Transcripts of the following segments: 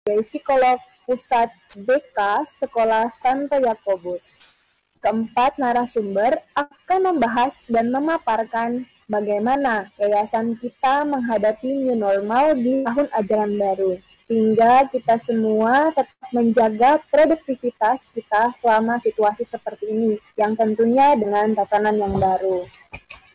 psikolog pusat BK Sekolah Santo Yakobus. Keempat narasumber akan membahas dan memaparkan bagaimana yayasan kita menghadapi new normal di tahun ajaran baru, sehingga kita semua tetap menjaga produktivitas kita selama situasi seperti ini, yang tentunya dengan tatanan yang baru.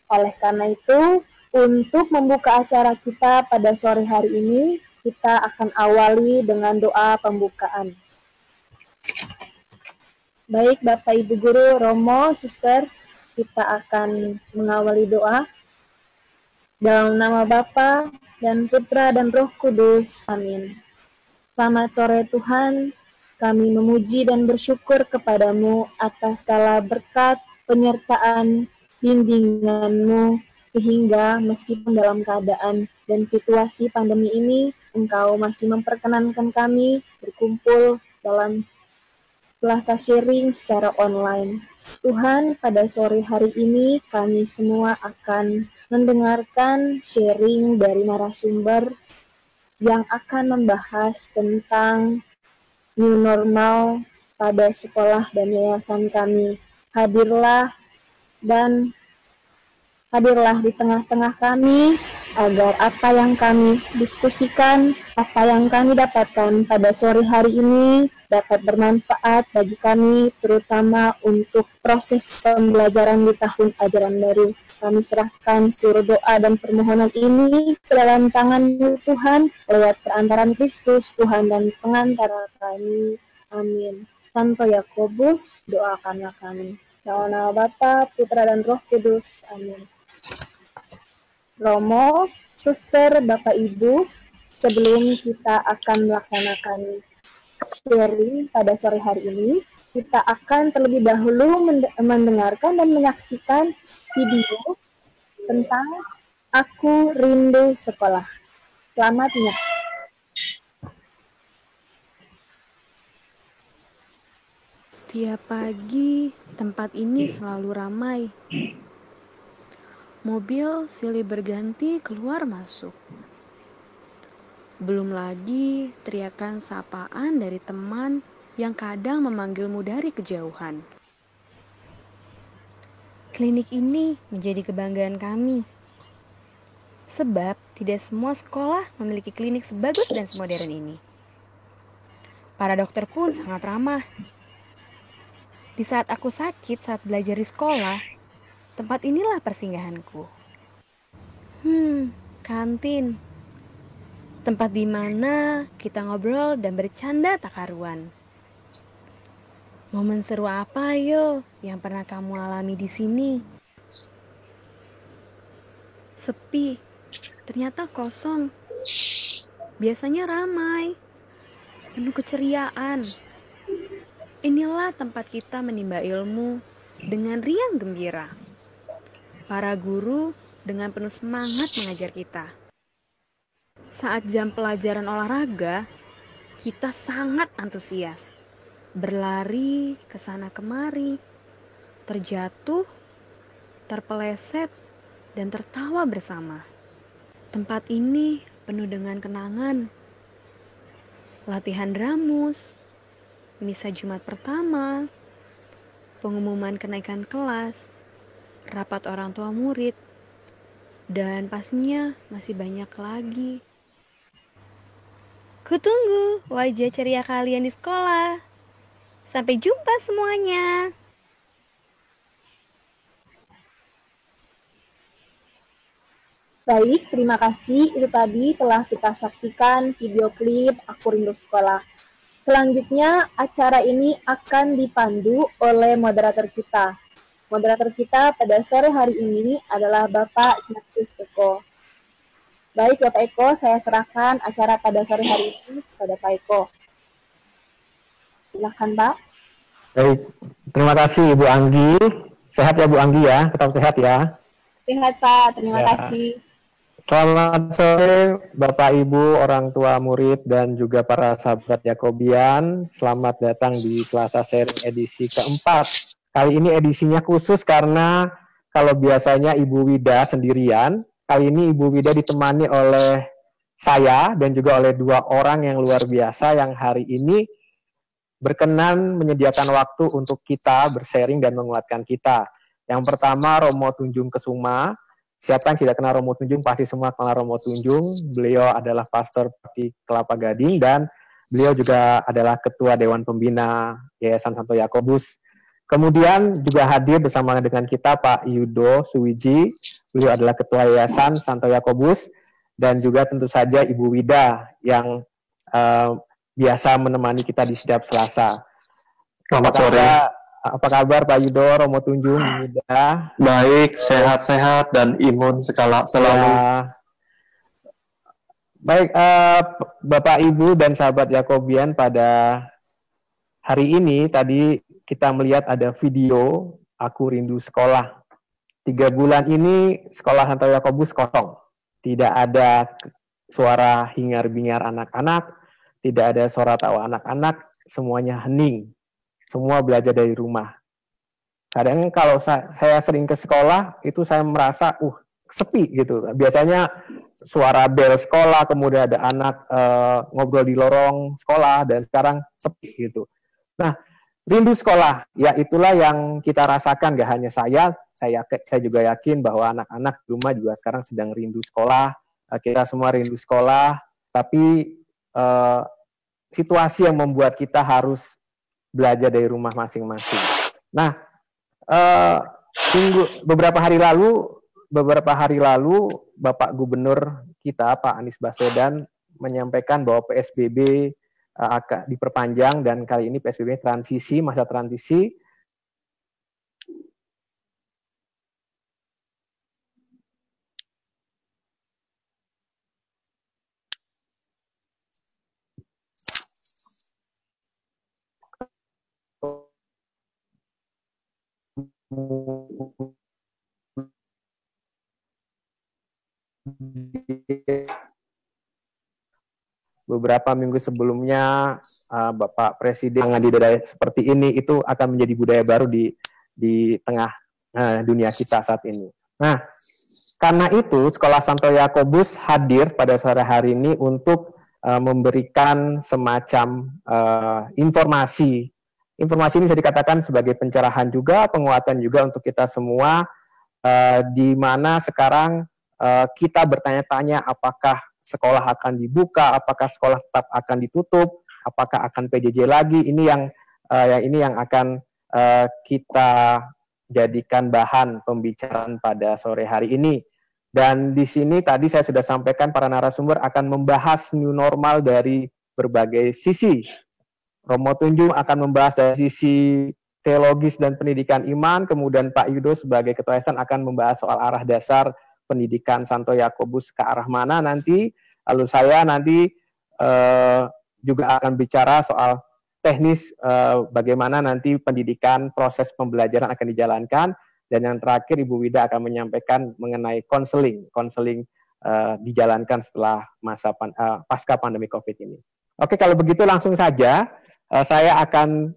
Oleh karena itu, untuk membuka acara kita pada sore hari ini, kita akan awali dengan doa pembukaan. Baik Bapak Ibu Guru, Romo, Suster, kita akan mengawali doa. Dalam nama Bapa dan Putra dan Roh Kudus. Amin. Selamat sore Tuhan, kami memuji dan bersyukur kepadamu atas segala berkat, penyertaan, bimbingan-Mu, sehingga meskipun dalam keadaan dan situasi pandemi ini, Engkau masih memperkenankan kami berkumpul dalam Selasa sharing secara online. Tuhan, pada sore hari ini kami semua akan mendengarkan sharing dari narasumber yang akan membahas tentang new normal pada sekolah dan yayasan kami. Hadirlah di tengah-tengah kami, agar apa yang kami diskusikan, apa yang kami dapatkan pada sore hari ini dapat bermanfaat bagi kami, terutama untuk proses pembelajaran di tahun ajaran baru. Kami serahkan seluruh doa dan permohonan ini ke dalam tangan-Mu Tuhan, lewat perantaran Kristus, Tuhan dan pengantara kami. Amin. Santo Yakobus, doakanlah kami. Dalam nama Bapa, Putra dan Roh Kudus. Amin. Romo, Suster, Bapak Ibu, sebelum kita akan melaksanakan sharing pada sore hari ini, kita akan terlebih dahulu mendengarkan dan menyaksikan video tentang Aku Rindu Sekolah. Selamat menyaksikan. Setiap pagi, tempat ini selalu ramai. Mobil silih berganti keluar masuk. Belum lagi teriakan sapaan dari teman yang kadang memanggilmu dari kejauhan. Klinik ini menjadi kebanggaan kami. Sebab tidak semua sekolah memiliki klinik sebagus dan semodern ini. Para dokter pun sangat ramah. Di saat aku sakit saat belajar di sekolah, tempat inilah persinggahanku. Kantin. Tempat di mana kita ngobrol dan bercanda tak karuan. Momen seru apa yo yang pernah kamu alami di sini? Sepi, ternyata kosong. Biasanya ramai, penuh keceriaan. Inilah tempat kita menimba ilmu dengan riang gembira. Para guru dengan penuh semangat mengajar kita. Saat jam pelajaran olahraga, kita sangat antusias. Berlari ke sana kemari, terjatuh, terpeleset, dan tertawa bersama. Tempat ini penuh dengan kenangan. Latihan dramus, misa Jumat pertama, pengumuman kenaikan kelas, rapat orang tua murid, dan pastinya masih banyak lagi. Kutunggu wajah ceria kalian di sekolah. Sampai jumpa semuanya. Baik, terima kasih. Itu tadi telah kita saksikan video klip Aku Rindu Sekolah. Selanjutnya, acara ini akan dipandu oleh moderator kita. Moderator kita pada sore hari ini adalah Bapak Ignatius Eko. Baik, Bapak Eko, saya serahkan acara pada sore hari ini kepada Pak Eko. Silakan, Pak. Baik, terima kasih Ibu Anggi. Sehat ya Bu Anggi ya, tetap sehat ya. Sehat Pak, terima kasih. Selamat sore Bapak Ibu, orang tua murid dan juga para sahabat Yakobian. Selamat datang di Selasa Sharing edisi keempat. Kali ini edisinya khusus karena kalau biasanya Ibu Wida sendirian, kali ini Ibu Wida ditemani oleh saya dan juga oleh 2 orang yang luar biasa yang hari ini berkenan menyediakan waktu untuk kita bersharing dan menguatkan kita. Yang pertama Romo Tunjung Kesuma. Siapa yang tidak kenal Romo Tunjung pasti semua kenal Romo Tunjung. Beliau adalah pastor di Kelapa Gading dan beliau juga adalah ketua Dewan Pembina Yayasan Santo Yakobus. Kemudian juga hadir bersama dengan kita Pak Yudo Suwiji, beliau adalah Ketua Yayasan Santo Yakobus, dan juga tentu saja Ibu Wida yang biasa menemani kita di setiap Selasa. Selamat sore. Apa kabar Pak Yudo, Romo Tunjung, Wida? Baik, sehat-sehat dan imun selalu. Baik, Bapak, Ibu, dan sahabat Yakobian, pada hari ini tadi kita melihat ada video Aku Rindu Sekolah. 3 bulan ini sekolah Santo Yakobus kosong. Tidak ada suara hingar-bingar anak-anak, tidak ada suara tawa anak-anak, semuanya hening. Semua belajar dari rumah. Kadang kalau saya sering ke sekolah, itu saya merasa, sepi gitu. Biasanya suara bel sekolah, kemudian ada anak ngobrol di lorong sekolah, dan sekarang sepi gitu. Nah, rindu sekolah, ya itulah yang kita rasakan, gak hanya saya juga yakin bahwa anak-anak di rumah juga sekarang sedang rindu sekolah, kita semua rindu sekolah, tapi situasi yang membuat kita harus belajar dari rumah masing-masing. Nah, beberapa hari lalu Bapak Gubernur kita, Pak Anies Baswedan, menyampaikan bahwa PSBB akan diperpanjang, dan kali ini PSBB transisi, masa transisi. Beberapa minggu sebelumnya Bapak Presiden mengadakan seperti ini, itu akan menjadi budaya baru di tengah dunia kita saat ini. Nah, karena itu Sekolah Santo Yakobus hadir pada sore hari ini untuk memberikan semacam informasi. Informasi ini bisa dikatakan sebagai pencerahan juga, penguatan juga untuk kita semua, di mana sekarang kita bertanya-tanya apakah sekolah akan dibuka, apakah sekolah tetap akan ditutup, apakah akan PJJ lagi. Ini yang akan kita jadikan bahan pembicaraan pada sore hari ini. Dan di sini tadi saya sudah sampaikan para narasumber akan membahas new normal dari berbagai sisi. Romo Tunjung akan membahas dari sisi teologis dan pendidikan iman, kemudian Pak Yudo sebagai Ketua Yayasan akan membahas soal arah dasar pendidikan Santo Yakobus ke arah mana nanti. Lalu saya nanti juga akan bicara soal teknis bagaimana nanti pendidikan, proses pembelajaran akan dijalankan. Dan yang terakhir Ibu Wida akan menyampaikan mengenai konseling dijalankan setelah masa pasca pandemi COVID ini. Oke, kalau begitu langsung saja saya akan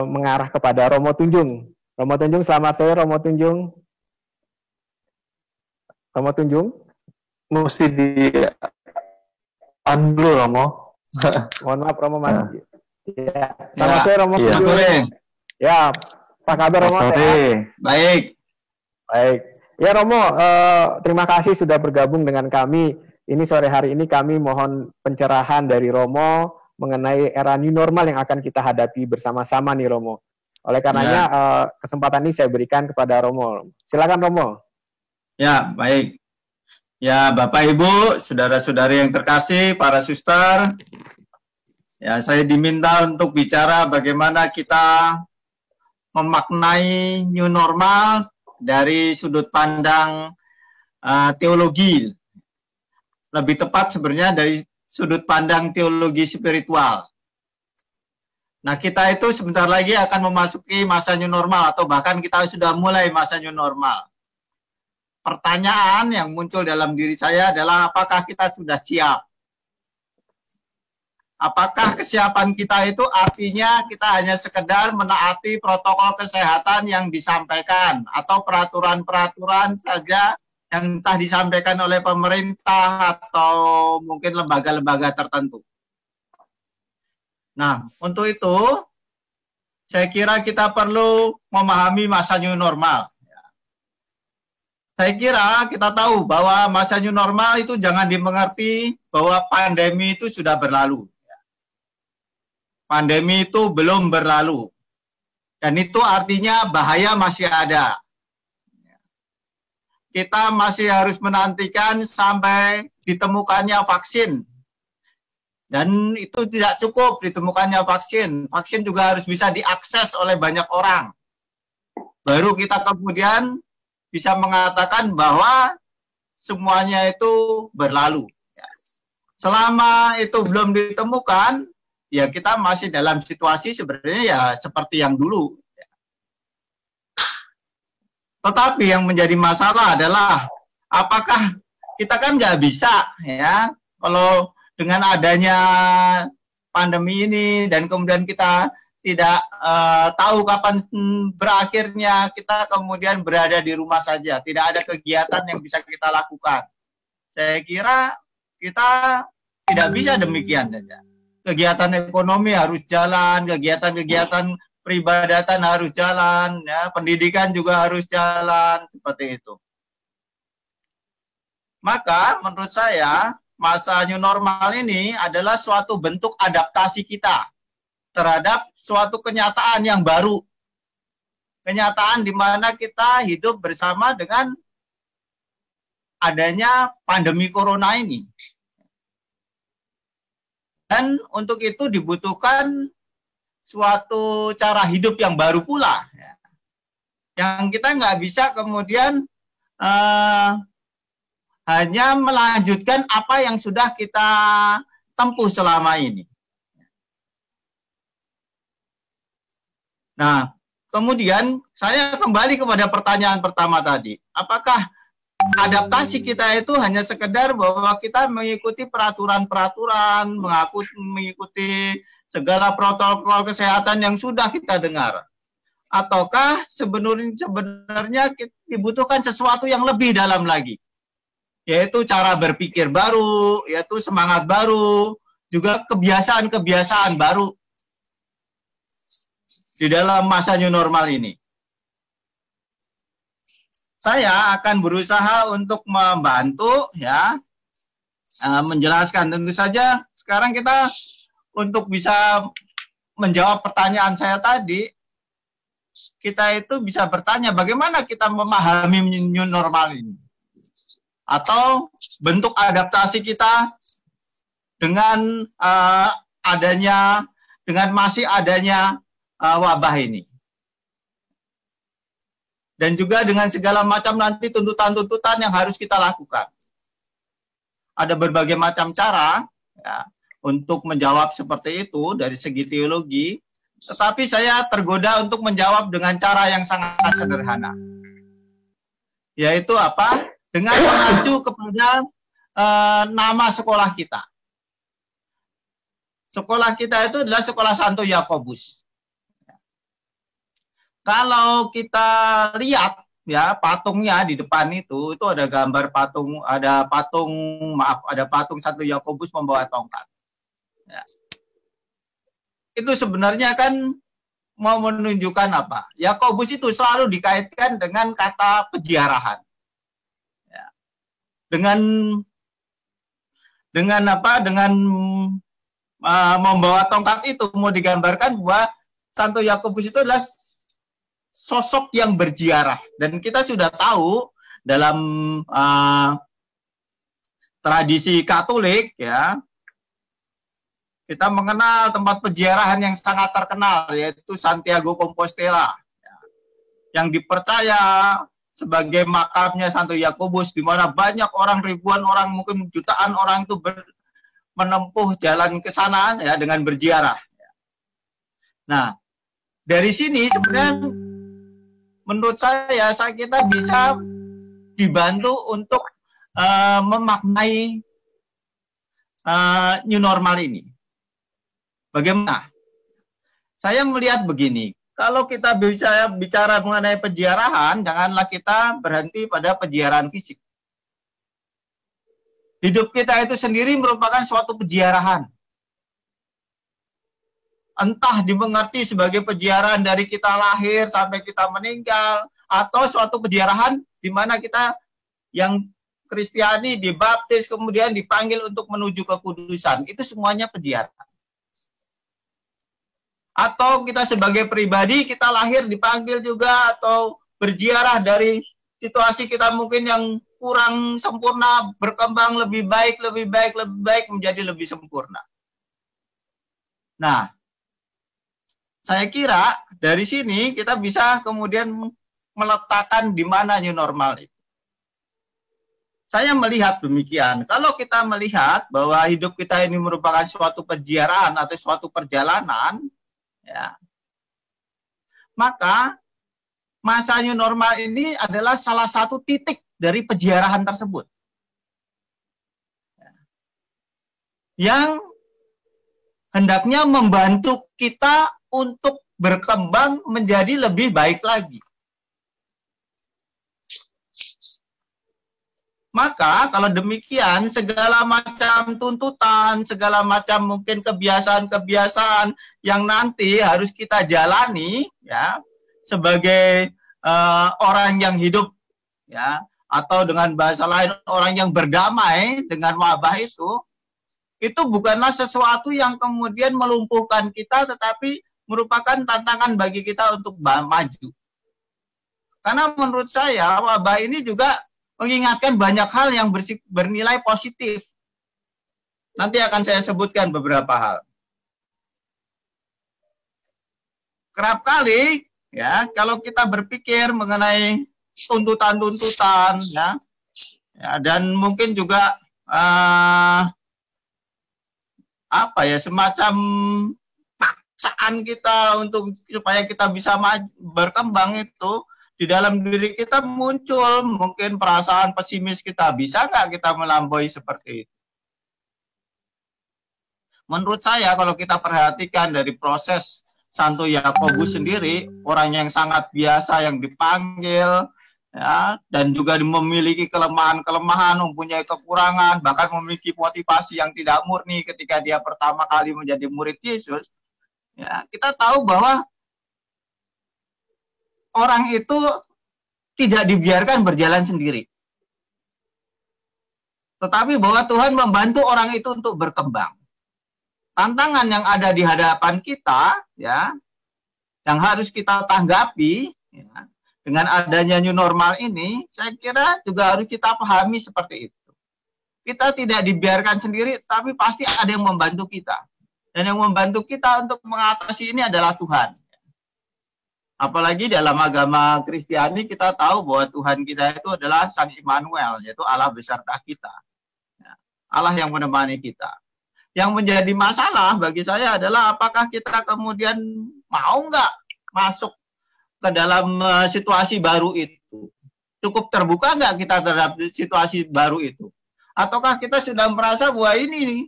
mengarah kepada Romo Tunjung. Romo Tunjung, selamat sore Romo Tunjung. Romo Tunjung? Mesti di dulu, Romo. Mohon maaf Romo, Mas. Ya. Selamat sore Romo Tunjung. Sore. Ya, apa kabar Romo? Sore. Baik. Ya Romo, terima kasih sudah bergabung dengan kami. Ini sore hari ini kami mohon pencerahan dari Romo mengenai era new normal yang akan kita hadapi bersama-sama nih Romo. Oleh karenanya kesempatan ini saya berikan kepada Romo. Silakan Romo. Ya, baik. Ya, Bapak Ibu, saudara-saudari yang terkasih, para suster. Ya, saya diminta untuk bicara bagaimana kita memaknai new normal dari sudut pandang teologi. Lebih tepat sebenarnya dari sudut pandang teologi spiritual. Nah, kita itu sebentar lagi akan memasuki masa new normal, atau bahkan kita sudah mulai masa new normal. Pertanyaan yang muncul dalam diri saya adalah apakah kita sudah siap? Apakah kesiapan kita itu artinya kita hanya sekedar menaati protokol kesehatan yang disampaikan atau peraturan-peraturan saja yang entah disampaikan oleh pemerintah atau mungkin lembaga-lembaga tertentu. Nah, untuk itu saya kira kita perlu memahami masa new normal. Saya kira kita tahu bahwa masa new normal itu jangan dimengerti bahwa pandemi itu sudah berlalu. Pandemi itu belum berlalu. Dan itu artinya bahaya masih ada. Kita masih harus menantikan sampai ditemukannya vaksin. Dan itu tidak cukup ditemukannya vaksin. Vaksin juga harus bisa diakses oleh banyak orang. Baru kita kemudian bisa mengatakan bahwa semuanya itu berlalu. Selama itu belum ditemukan, ya kita masih dalam situasi sebenarnya ya seperti yang dulu. Tetapi yang menjadi masalah adalah apakah kita kan nggak bisa ya kalau dengan adanya pandemi ini dan kemudian kita tidak tahu kapan berakhirnya, kita kemudian berada di rumah saja, tidak ada kegiatan yang bisa kita lakukan. Saya kira kita tidak bisa demikian saja. Kegiatan ekonomi harus jalan, kegiatan-kegiatan peribadatan harus jalan, ya, pendidikan juga harus jalan, seperti itu. Maka menurut saya masa new normal ini adalah suatu bentuk adaptasi kita terhadap suatu kenyataan yang baru. Kenyataan di mana kita hidup bersama dengan adanya pandemi corona ini. Dan untuk itu dibutuhkan suatu cara hidup yang baru pula. Yang kita nggak bisa kemudian hanya melanjutkan apa yang sudah kita tempuh selama ini. Nah, kemudian saya kembali kepada pertanyaan pertama tadi. Apakah adaptasi kita itu hanya sekedar bahwa kita mengikuti peraturan-peraturan, mengikuti segala protokol kesehatan yang sudah kita dengar? Ataukah sebenarnya dibutuhkan sesuatu yang lebih dalam lagi? Yaitu cara berpikir baru, yaitu semangat baru, juga kebiasaan-kebiasaan baru di dalam masa new normal ini. Saya akan berusaha untuk membantu, ya, menjelaskan. Tentu saja sekarang kita untuk bisa menjawab pertanyaan saya tadi, kita itu bisa bertanya bagaimana kita memahami new normal ini. Atau bentuk adaptasi kita dengan masih adanya wabah ini. Dan juga dengan segala macam nanti tuntutan-tuntutan yang harus kita lakukan. Ada berbagai macam cara, ya, untuk menjawab seperti itu dari segi teologi, tetapi saya tergoda untuk menjawab dengan cara yang sangat sederhana. Yaitu apa? Dengan mengacu kepada nama sekolah kita. Sekolah kita itu adalah Sekolah Santo Yakobus. Kalau kita lihat ya patungnya di depan itu ada gambar patung, ada patung Santo Yakobus membawa tongkat. Ya. Itu sebenarnya kan mau menunjukkan apa? Yakobus itu selalu dikaitkan dengan kata peziarahan. Ya. Dengan apa? Dengan membawa tongkat itu mau digambarkan bahwa Santo Yakobus itu adalah sosok yang berziarah, dan kita sudah tahu dalam tradisi Katolik, ya, kita mengenal tempat peziarahan yang sangat terkenal, yaitu Santiago Compostela, ya, yang dipercaya sebagai makamnya Santo Yakobus, di mana banyak orang, ribuan orang, mungkin jutaan orang itu menempuh jalan ke sana, ya, dengan berziarah. Nah, dari sini sebenarnya menurut saya kita bisa dibantu untuk memaknai new normal ini. Bagaimana? Saya melihat begini, kalau kita bicara mengenai peziarahan, janganlah kita berhenti pada peziarahan fisik. Hidup kita itu sendiri merupakan suatu peziarahan. Entah dimengerti sebagai peziarahan dari kita lahir sampai kita meninggal, atau suatu peziarahan di mana kita yang Kristiani dibaptis kemudian dipanggil untuk menuju kekudusan. Itu semuanya peziarahan. Atau kita sebagai pribadi, kita lahir dipanggil juga, atau berziarah dari situasi kita mungkin yang kurang sempurna, berkembang lebih baik, menjadi lebih sempurna. Nah, saya kira dari sini kita bisa kemudian meletakkan di mana new normal itu. Saya melihat demikian. Kalau kita melihat bahwa hidup kita ini merupakan suatu peziarahan atau suatu perjalanan, ya, maka masa new normal ini adalah salah satu titik dari peziarahan tersebut. Yang hendaknya membantu kita untuk berkembang menjadi lebih baik lagi. Maka kalau demikian, segala macam tuntutan, segala macam mungkin kebiasaan-kebiasaan yang nanti harus kita jalani, ya, sebagai orang yang hidup, ya, atau dengan bahasa lain orang yang berdamai dengan wabah itu bukanlah sesuatu yang kemudian melumpuhkan kita, tetapi merupakan tantangan bagi kita untuk maju. Karena menurut saya wabah ini juga mengingatkan banyak hal yang bernilai positif. Nanti akan saya sebutkan beberapa hal. Kerap kali, ya, kalau kita berpikir mengenai tuntutan-tuntutan, ya, dan mungkin juga semacam paksaan kita untuk supaya kita bisa berkembang itu. Di dalam diri kita muncul mungkin perasaan pesimis kita. Bisa nggak kita melampaui seperti itu? Menurut saya kalau kita perhatikan dari proses Santo Yakobus sendiri, orang yang sangat biasa yang dipanggil, ya, dan juga memiliki kelemahan-kelemahan, mempunyai kekurangan, bahkan memiliki motivasi yang tidak murni ketika dia pertama kali menjadi murid Yesus. Ya, kita tahu bahwa orang itu tidak dibiarkan berjalan sendiri. Tetapi bahwa Tuhan membantu orang itu untuk berkembang. Tantangan yang ada di hadapan kita, ya, yang harus kita tanggapi, ya, dengan adanya new normal ini, saya kira juga harus kita pahami seperti itu. Kita tidak dibiarkan sendiri, tapi pasti ada yang membantu kita. Dan yang membantu kita untuk mengatasi ini adalah Tuhan. Apalagi dalam agama Kristiani kita tahu bahwa Tuhan kita itu adalah Sang Immanuel, yaitu Allah beserta kita. Allah yang menemani kita. Yang menjadi masalah bagi saya adalah apakah kita kemudian mau nggak masuk ke dalam situasi baru itu. Cukup terbuka nggak kita terhadap situasi baru itu. Ataukah kita sudah merasa bahwa ini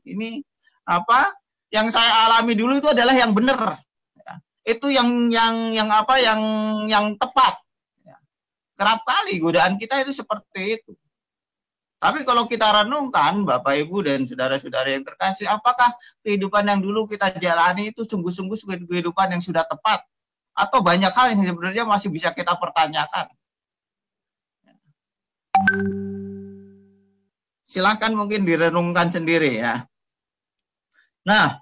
yang saya alami dulu itu adalah yang benar. Itu yang tepat. Kerap kali godaan kita itu seperti itu. Tapi kalau kita renungkan, Bapak Ibu dan saudara-saudara yang terkasih, apakah kehidupan yang dulu kita jalani itu sungguh-sungguh kehidupan yang sudah tepat? Atau banyak hal yang sebenarnya masih bisa kita pertanyakan? Silahkan mungkin direnungkan sendiri, ya. Nah,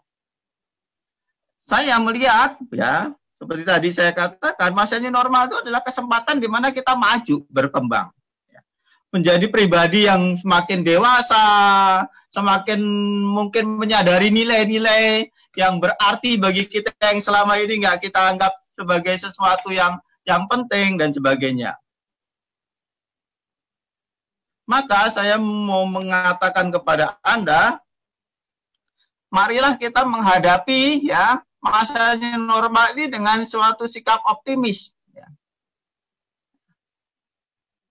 saya melihat, ya, seperti tadi saya katakan, masanya normal itu adalah kesempatan di mana kita maju, berkembang. Ya. Menjadi pribadi yang semakin dewasa, semakin mungkin menyadari nilai-nilai yang berarti bagi kita yang selama ini nggak kita anggap sebagai sesuatu yang penting dan sebagainya. Maka saya mau mengatakan kepada Anda, marilah kita menghadapi, ya, masanya normal ini dengan suatu sikap optimis. Ya.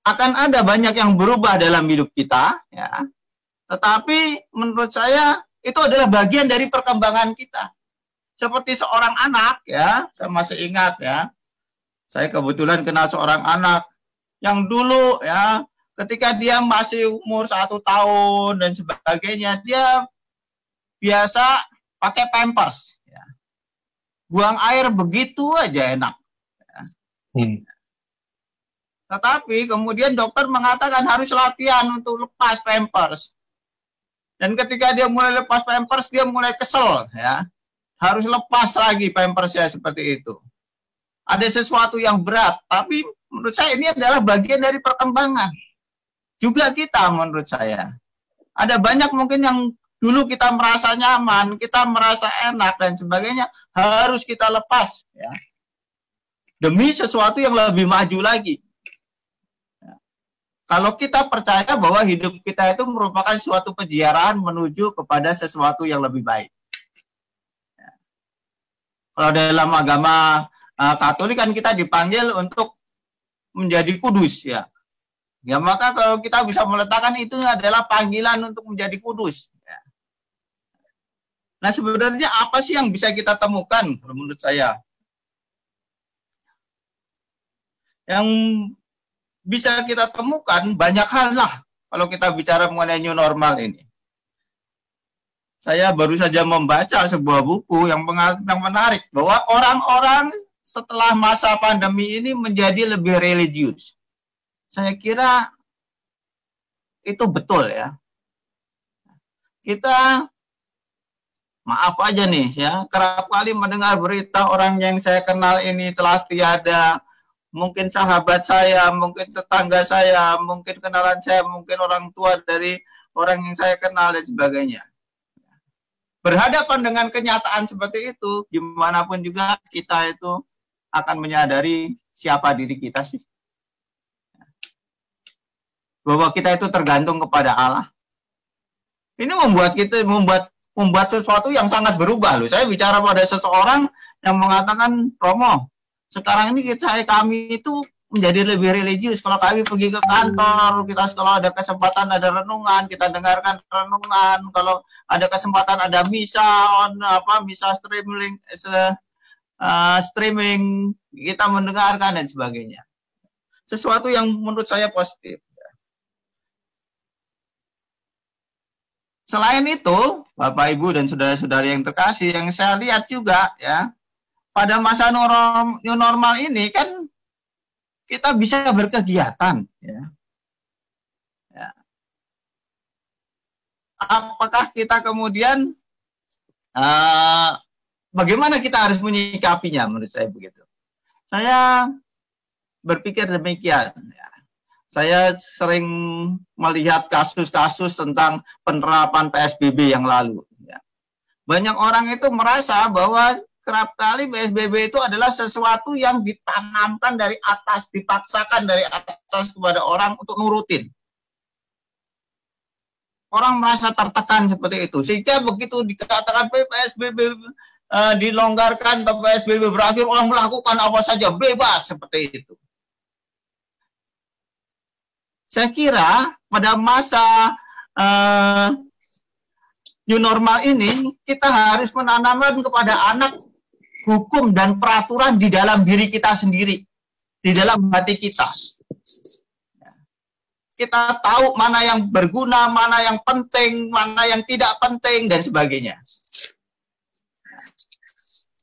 Akan ada banyak yang berubah dalam hidup kita, ya. Tetapi menurut saya itu adalah bagian dari perkembangan kita. Seperti seorang anak, ya, saya masih ingat, ya, saya kebetulan kenal seorang anak yang dulu, ya, ketika dia masih umur 1 tahun dan sebagainya, dia biasa pakai pampers. Ya. Buang air begitu aja enak. Ya. Tetapi kemudian dokter mengatakan harus latihan untuk lepas pampers. Dan ketika dia mulai lepas pampers, dia mulai kesel, ya. Harus lepas lagi pampersnya seperti itu. Ada sesuatu yang berat, tapi menurut saya ini adalah bagian dari perkembangan. Juga kita menurut saya. Ada banyak mungkin yang dulu kita merasa nyaman, kita merasa enak dan sebagainya, harus kita lepas, ya. Demi sesuatu yang lebih maju lagi. Kalau kita percaya bahwa hidup kita itu merupakan suatu peziarahan menuju kepada sesuatu yang lebih baik. Ya. Kalau dalam agama Katolik kan kita dipanggil untuk menjadi kudus, ya. Ya maka kalau kita bisa meletakkan itu adalah panggilan untuk menjadi kudus. Ya. Nah sebenarnya apa sih yang bisa kita temukan menurut saya? Yang bisa kita temukan banyak hal lah kalau kita bicara mengenai new normal ini. Saya baru saja membaca sebuah buku yang menarik bahwa orang-orang setelah masa pandemi ini menjadi lebih religius. Saya kira itu betul ya. Kita maaf aja nih ya, kerap kali mendengar berita orang yang saya kenal ini telah tiada. Mungkin sahabat saya, mungkin tetangga saya, mungkin kenalan saya, mungkin orang tua dari orang yang saya kenal dan sebagainya. Berhadapan dengan kenyataan seperti itu, gimana pun juga kita itu akan menyadari siapa diri kita sih. Bahwa kita itu tergantung kepada Allah. Ini membuat kita membuat sesuatu yang sangat berubah loh. Saya bicara pada seseorang yang mengatakan, Romo, sekarang ini kami itu menjadi lebih religius. Kalau kami pergi ke kantor, kita kalau ada kesempatan ada renungan, kita dengarkan renungan. Kalau ada kesempatan ada misa misa streaming, kita mendengarkan dan sebagainya. Sesuatu yang menurut saya positif. Selain itu, Bapak Ibu dan saudara-saudari yang terkasih, yang saya lihat juga ya, pada masa new normal ini kan kita bisa berkegiatan, ya. Ya. Apakah kita kemudian bagaimana kita harus menyikapinya? Menurut saya begitu. Saya berpikir demikian. Ya. Saya sering melihat kasus-kasus tentang penerapan PSBB yang lalu. Ya. Banyak orang itu merasa bahwa kerap kali PSBB itu adalah sesuatu yang ditanamkan dari atas, dipaksakan dari atas kepada orang untuk nurutin. Orang merasa tertekan seperti itu. Sehingga begitu dikatakan PSBB dilonggarkan atau PSBB berakhir, orang melakukan apa saja, bebas seperti itu. Saya kira pada masa new normal ini, kita harus menanamkan kepada anak hukum dan peraturan di dalam diri kita sendiri, di dalam hati kita. Kita tahu mana yang berguna, mana yang penting, mana yang tidak penting, dan sebagainya.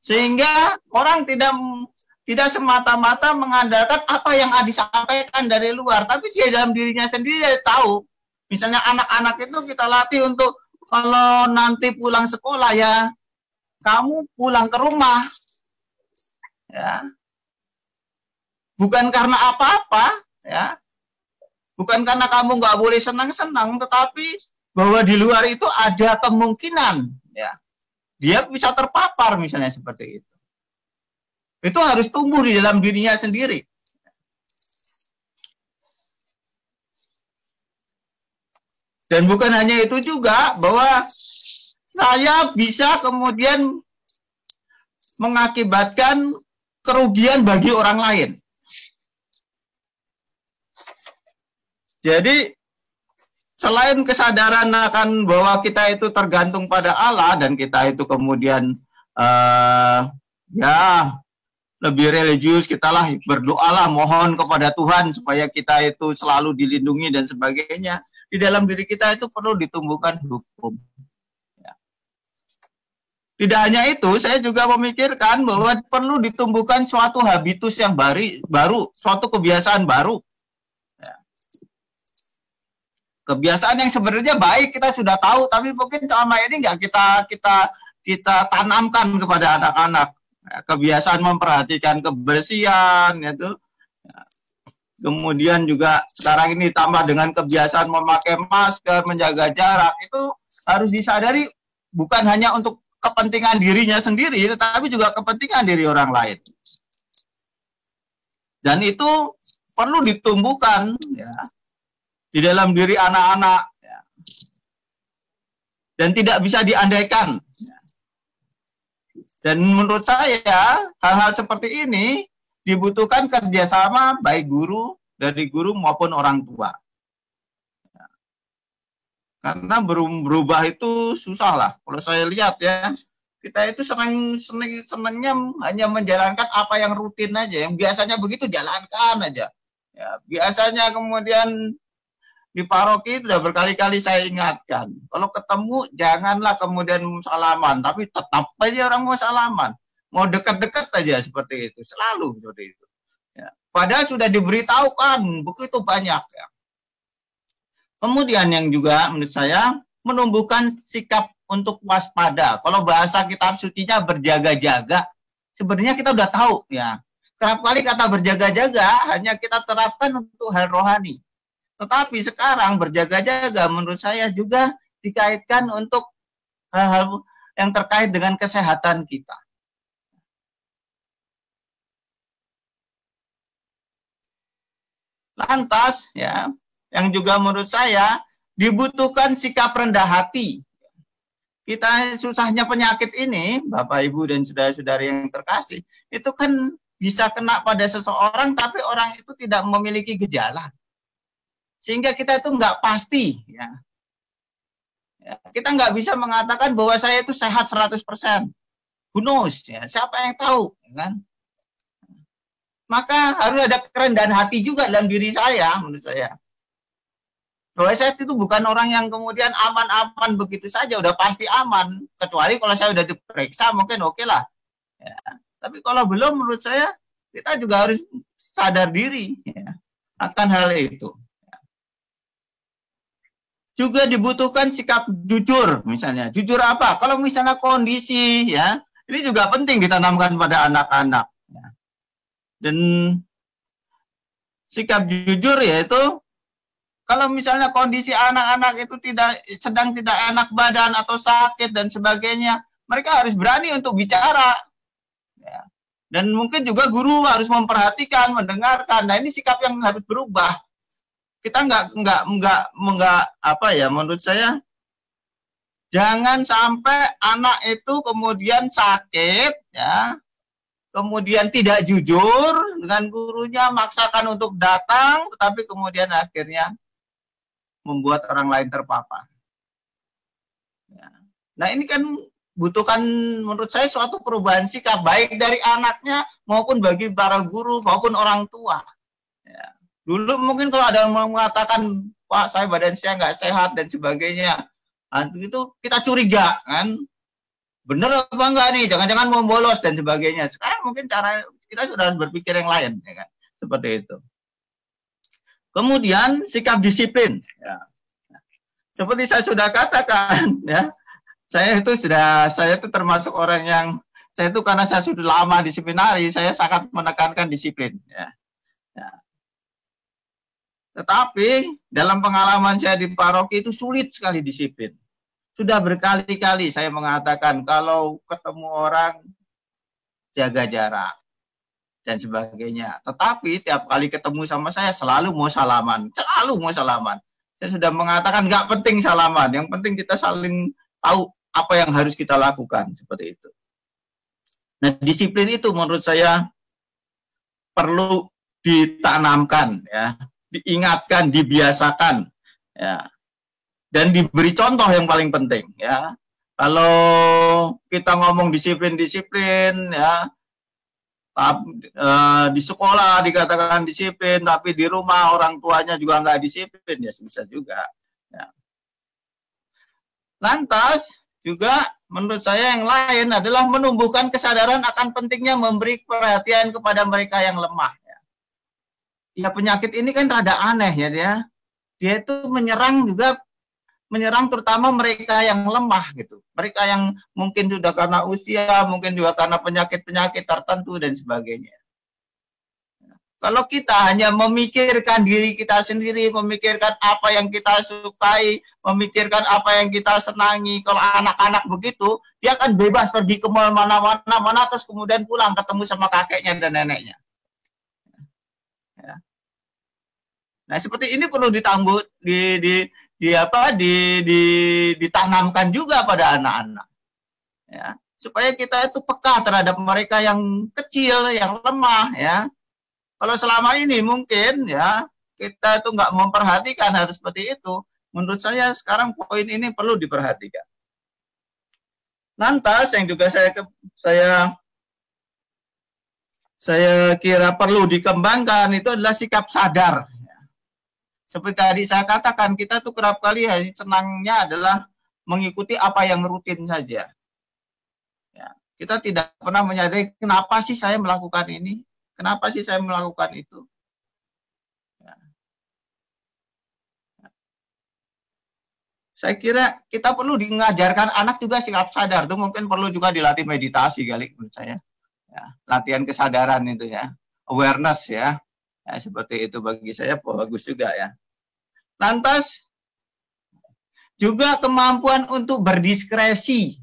Sehingga orang tidak semata-mata mengandalkan apa yang disampaikan dari luar, tapi dia dalam dirinya sendiri dia tahu. Misalnya anak-anak itu kita latih untuk kalau nanti pulang sekolah ya, kamu pulang ke rumah, ya, bukan karena apa-apa, ya, bukan karena kamu nggak boleh senang-senang, tetapi bahwa di luar itu ada kemungkinan, ya, dia bisa terpapar misalnya seperti itu. Itu harus tumbuh di dalam dirinya sendiri. Dan bukan hanya itu juga, bahwa saya bisa kemudian mengakibatkan kerugian bagi orang lain. Jadi, selain kesadaran akan bahwa kita itu tergantung pada Allah, dan kita itu kemudian, ya, lebih religius, kita lah berdoalah, mohon kepada Tuhan supaya kita itu selalu dilindungi dan sebagainya. Di dalam diri kita itu perlu ditumbuhkan hukum. Ya. Tidak hanya itu, saya juga memikirkan bahwa perlu ditumbuhkan suatu habitus yang baru, suatu kebiasaan baru. Ya. Kebiasaan yang sebenarnya baik kita sudah tahu, tapi mungkin selama ini nggak kita tanamkan kepada anak-anak. Ya, kebiasaan memperhatikan kebersihan, itu. Ya. Kemudian juga sekarang ini ditambah dengan kebiasaan memakai masker, menjaga jarak, itu harus disadari bukan hanya untuk kepentingan dirinya sendiri, tetapi juga kepentingan diri orang lain. Dan itu perlu ditumbuhkan ya, di dalam diri anak-anak, ya. Dan tidak bisa diandaikan. Ya. Dan menurut saya, hal-hal seperti ini dibutuhkan kerjasama baik dari guru maupun orang tua. Ya. Karena berubah itu susah lah. Kalau saya lihat ya, kita itu senangnya hanya menjalankan apa yang rutin aja. Yang biasanya begitu jalankan aja. Ya, biasanya kemudian di paroki sudah berkali-kali saya ingatkan, kalau ketemu janganlah kemudian salaman, tapi tetap aja orang mau salaman, mau dekat-dekat aja seperti itu, selalu seperti itu. Ya. Padahal sudah diberitahukan begitu banyak. Ya. Kemudian yang juga menurut saya menumbuhkan sikap untuk waspada. Kalau bahasa kitab sucinya berjaga-jaga, sebenarnya kita udah tahu ya. Kerap kali kata berjaga-jaga hanya kita terapkan untuk hal rohani. Tetapi sekarang berjaga-jaga menurut saya juga dikaitkan untuk hal-hal yang terkait dengan kesehatan kita. Lantas, ya, yang juga menurut saya dibutuhkan sikap rendah hati. Kita susahnya penyakit ini, Bapak, Ibu, dan saudara-saudari yang terkasih, itu kan bisa kena pada seseorang, tapi orang itu tidak memiliki gejala. Sehingga kita itu nggak pasti, ya. Ya, kita nggak bisa mengatakan bahwa saya itu sehat 100%. Who knows, ya. Siapa yang tahu, ya kan? Maka harus ada kerendahan hati juga dalam diri saya, menurut saya. Bahwa saya itu bukan orang yang kemudian aman-aman begitu saja, udah pasti aman. Kecuali kalau saya udah diperiksa, mungkin oke lah. Ya. Tapi kalau belum, menurut saya, kita juga harus sadar diri ya, akan hal itu. Juga dibutuhkan sikap jujur, misalnya. Jujur apa? Kalau misalnya kondisi, ya, ini juga penting ditanamkan pada anak-anak. Ya. Dan sikap jujur yaitu, kalau misalnya kondisi anak-anak itu sedang tidak enak badan atau sakit dan sebagainya, mereka harus berani untuk bicara. Ya. Dan mungkin juga guru harus memperhatikan, mendengarkan. Nah, ini sikap yang harus berubah. Kita enggak apa ya, menurut saya jangan sampai anak itu kemudian sakit ya, kemudian tidak jujur dengan gurunya, maksakan untuk datang, tetapi kemudian akhirnya membuat orang lain terpapar. Ya. Nah, ini kan butuhkan menurut saya suatu perubahan sikap baik dari anaknya maupun bagi para guru maupun orang tua. Ya. Dulu mungkin kalau ada yang mengatakan, Pak, saya badan saya nggak sehat dan sebagainya, itu kita curiga kan, bener apa enggak nih, jangan-jangan mau bolos dan sebagainya. Sekarang mungkin cara kita sudah harus berpikir yang lain, ya kan, seperti itu. Kemudian sikap disiplin, ya. Seperti saya sudah katakan, ya, saya itu termasuk orang yang, saya itu karena saya sudah lama di seminari, saya sangat menekankan disiplin, ya. Ya. Tetapi dalam pengalaman saya di paroki itu sulit sekali disiplin. Sudah berkali-kali saya mengatakan kalau ketemu orang jaga jarak dan sebagainya. Tetapi tiap kali ketemu sama saya selalu mau salaman, selalu mau salaman. Saya sudah mengatakan nggak penting salaman, yang penting kita saling tahu apa yang harus kita lakukan, seperti itu. Nah, disiplin itu menurut saya perlu ditanamkan, ya. Diingatkan, dibiasakan, ya, dan diberi contoh yang paling penting, ya. Kalau kita ngomong disiplin, ya, di sekolah dikatakan disiplin, tapi di rumah orang tuanya juga nggak disiplin, ya bisa juga. Ya. Lantas juga menurut saya yang lain adalah menumbuhkan kesadaran akan pentingnya memberi perhatian kepada mereka yang lemah. Ya penyakit ini kan rada aneh ya dia. Dia itu menyerang terutama mereka yang lemah gitu. Mereka yang mungkin sudah karena usia, mungkin juga karena penyakit-penyakit tertentu dan sebagainya. Kalau kita hanya memikirkan diri kita sendiri, memikirkan apa yang kita sukai, memikirkan apa yang kita senangi, kalau anak-anak begitu, dia akan bebas pergi ke mana-mana, terus kemudian pulang ketemu sama kakeknya dan neneknya. Ya. Nah seperti ini perlu ditanamkan juga pada anak-anak, ya, supaya kita itu peka terhadap mereka yang kecil, yang lemah, ya. Kalau selama ini mungkin ya kita itu nggak memperhatikan hal seperti itu. Menurut saya sekarang poin ini perlu diperhatikan. Lantas yang juga saya kira perlu dikembangkan itu adalah sikap sadar. Seperti tadi saya katakan, kita tuh kerap kali senangnya adalah mengikuti apa yang rutin saja. Ya, kita tidak pernah menyadari kenapa sih saya melakukan ini. Kenapa sih saya melakukan itu? Ya. Saya kira kita perlu mengajarkan anak juga sikap sadar. Itu mungkin perlu juga dilatih meditasi kali menurut saya. Ya, latihan kesadaran itu ya. Awareness ya. Ya. Seperti itu bagi saya bagus juga ya. Lantas juga kemampuan untuk berdiskresi.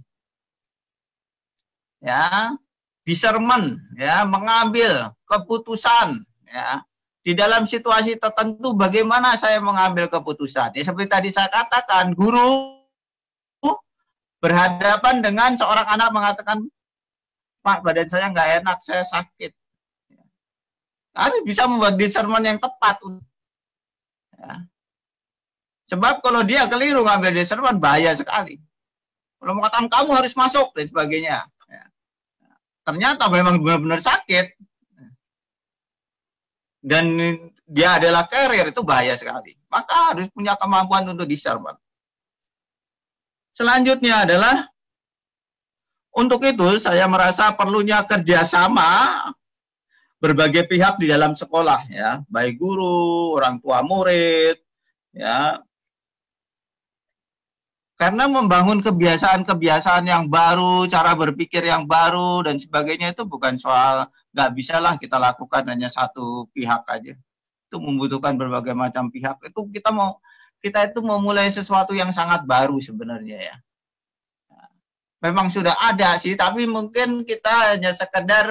Ya. Discernment, ya, mengambil keputusan, ya, di dalam situasi tertentu bagaimana saya mengambil keputusan. Ya, seperti tadi saya katakan, guru berhadapan dengan seorang anak mengatakan, Pak, badan saya nggak enak, saya sakit. Kami bisa membuat discernment yang tepat. Ya. Sebab kalau dia keliru ngambil discernment, bahaya sekali. Kalau mengatakan kamu harus masuk dan sebagainya. Ternyata memang benar-benar sakit dan dia adalah carrier, itu bahaya sekali. Maka harus punya kemampuan untuk discernment. Selanjutnya adalah untuk itu saya merasa perlunya kerjasama berbagai pihak di dalam sekolah, ya, baik guru, orang tua murid, ya. Karena membangun kebiasaan-kebiasaan yang baru, cara berpikir yang baru, dan sebagainya itu bukan soal nggak bisa lah kita lakukan hanya satu pihak aja. Itu membutuhkan berbagai macam pihak. Itu kita itu memulai sesuatu yang sangat baru sebenarnya ya. Memang sudah ada sih, tapi mungkin kita hanya sekedar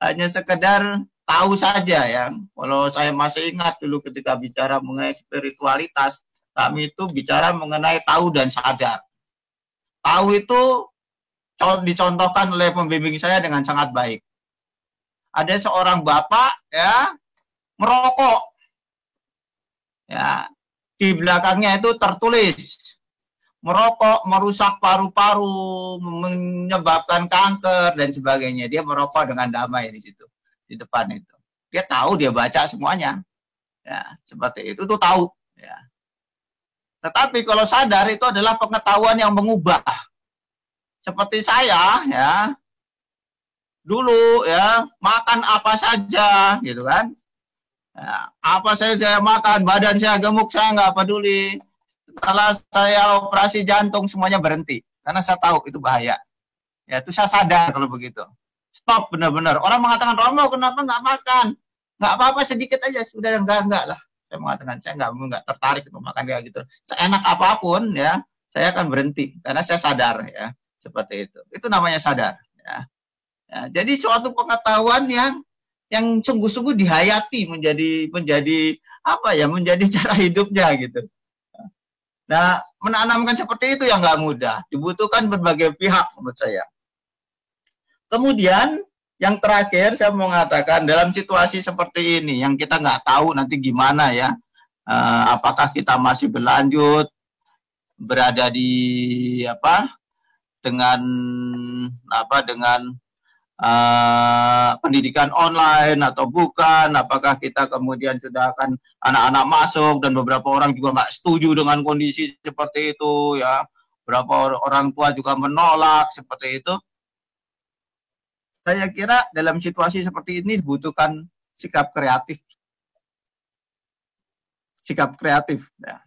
hanya sekedar tahu saja ya. Kalau saya masih ingat dulu ketika bicara mengenai spiritualitas, kami itu bicara mengenai tahu dan sadar. Tahu itu dicontohkan oleh pembimbing saya dengan sangat baik. Ada seorang bapak ya merokok. Ya, di belakangnya itu tertulis merokok merusak paru-paru, menyebabkan kanker dan sebagainya. Dia merokok dengan damai di situ, di depan itu. Dia tahu, dia baca semuanya. Ya, seperti itu tuh tahu, ya. Tetapi kalau sadar itu adalah pengetahuan yang mengubah. Seperti saya, ya, dulu ya makan apa saja, gitu kan? Ya, apa saja saya makan, badan saya gemuk, saya nggak peduli. Setelah saya operasi jantung semuanya berhenti, karena saya tahu itu bahaya. Ya, itu saya sadar kalau begitu. Stop benar-benar. Orang mengatakan, Romo kenapa nggak makan? Nggak apa-apa sedikit aja, sudah enggak lah. Saya mengatakan saya nggak tertarik untuk makan kayak gitu. Seenak apapun ya, saya akan berhenti karena saya sadar ya seperti itu. Itu namanya sadar. Ya. Ya, jadi suatu pengetahuan yang sungguh-sungguh dihayati menjadi apa ya, menjadi cara hidupnya gitu. Nah, menanamkan seperti itu yang nggak mudah. Dibutuhkan berbagai pihak menurut saya. Kemudian yang terakhir saya mau mengatakan dalam situasi seperti ini yang kita nggak tahu nanti gimana ya, apakah kita masih berlanjut berada di dengan pendidikan online atau bukan, apakah kita kemudian sudah akan anak-anak masuk, dan beberapa orang juga nggak setuju dengan kondisi seperti itu ya, beberapa orang tua juga menolak seperti itu. Saya kira dalam situasi seperti ini dibutuhkan sikap kreatif. Sikap kreatif. Ya.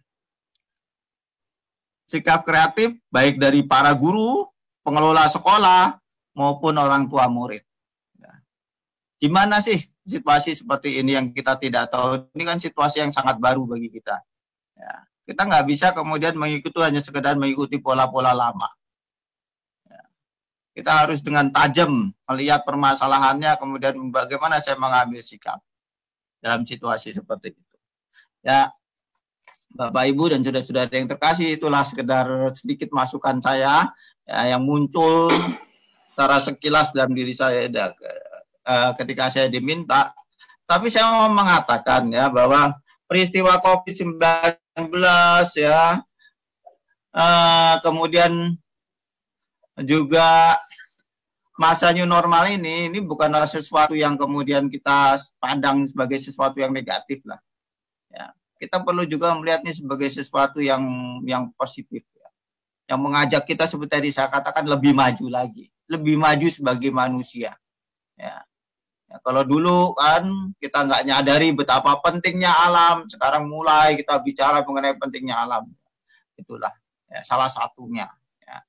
Sikap kreatif baik dari para guru, pengelola sekolah, maupun orang tua murid. Ya. Gimana sih situasi seperti ini yang kita tidak tahu? Ini kan situasi yang sangat baru bagi kita. Ya. Kita nggak bisa kemudian mengikuti hanya sekedar mengikuti pola-pola lama. Kita harus dengan tajam melihat permasalahannya, kemudian bagaimana saya mengambil sikap dalam situasi seperti itu. Ya, Bapak Ibu dan saudara-saudara yang terkasih, itulah sekedar sedikit masukan saya ya, yang muncul secara sekilas dalam diri saya ketika saya diminta. Tapi saya mau mengatakan ya bahwa peristiwa COVID-19 ya, kemudian juga masa new normal ini bukanlah sesuatu yang kemudian kita pandang sebagai sesuatu yang negatif lah. Ya, kita perlu juga melihatnya sebagai sesuatu yang positif ya. Yang mengajak kita seperti tadi saya katakan lebih maju lagi, lebih maju sebagai manusia. Ya. Ya, kalau dulu kan kita nggak nyadari betapa pentingnya alam, sekarang mulai kita bicara mengenai pentingnya alam. Itulah ya, salah satunya. Ya.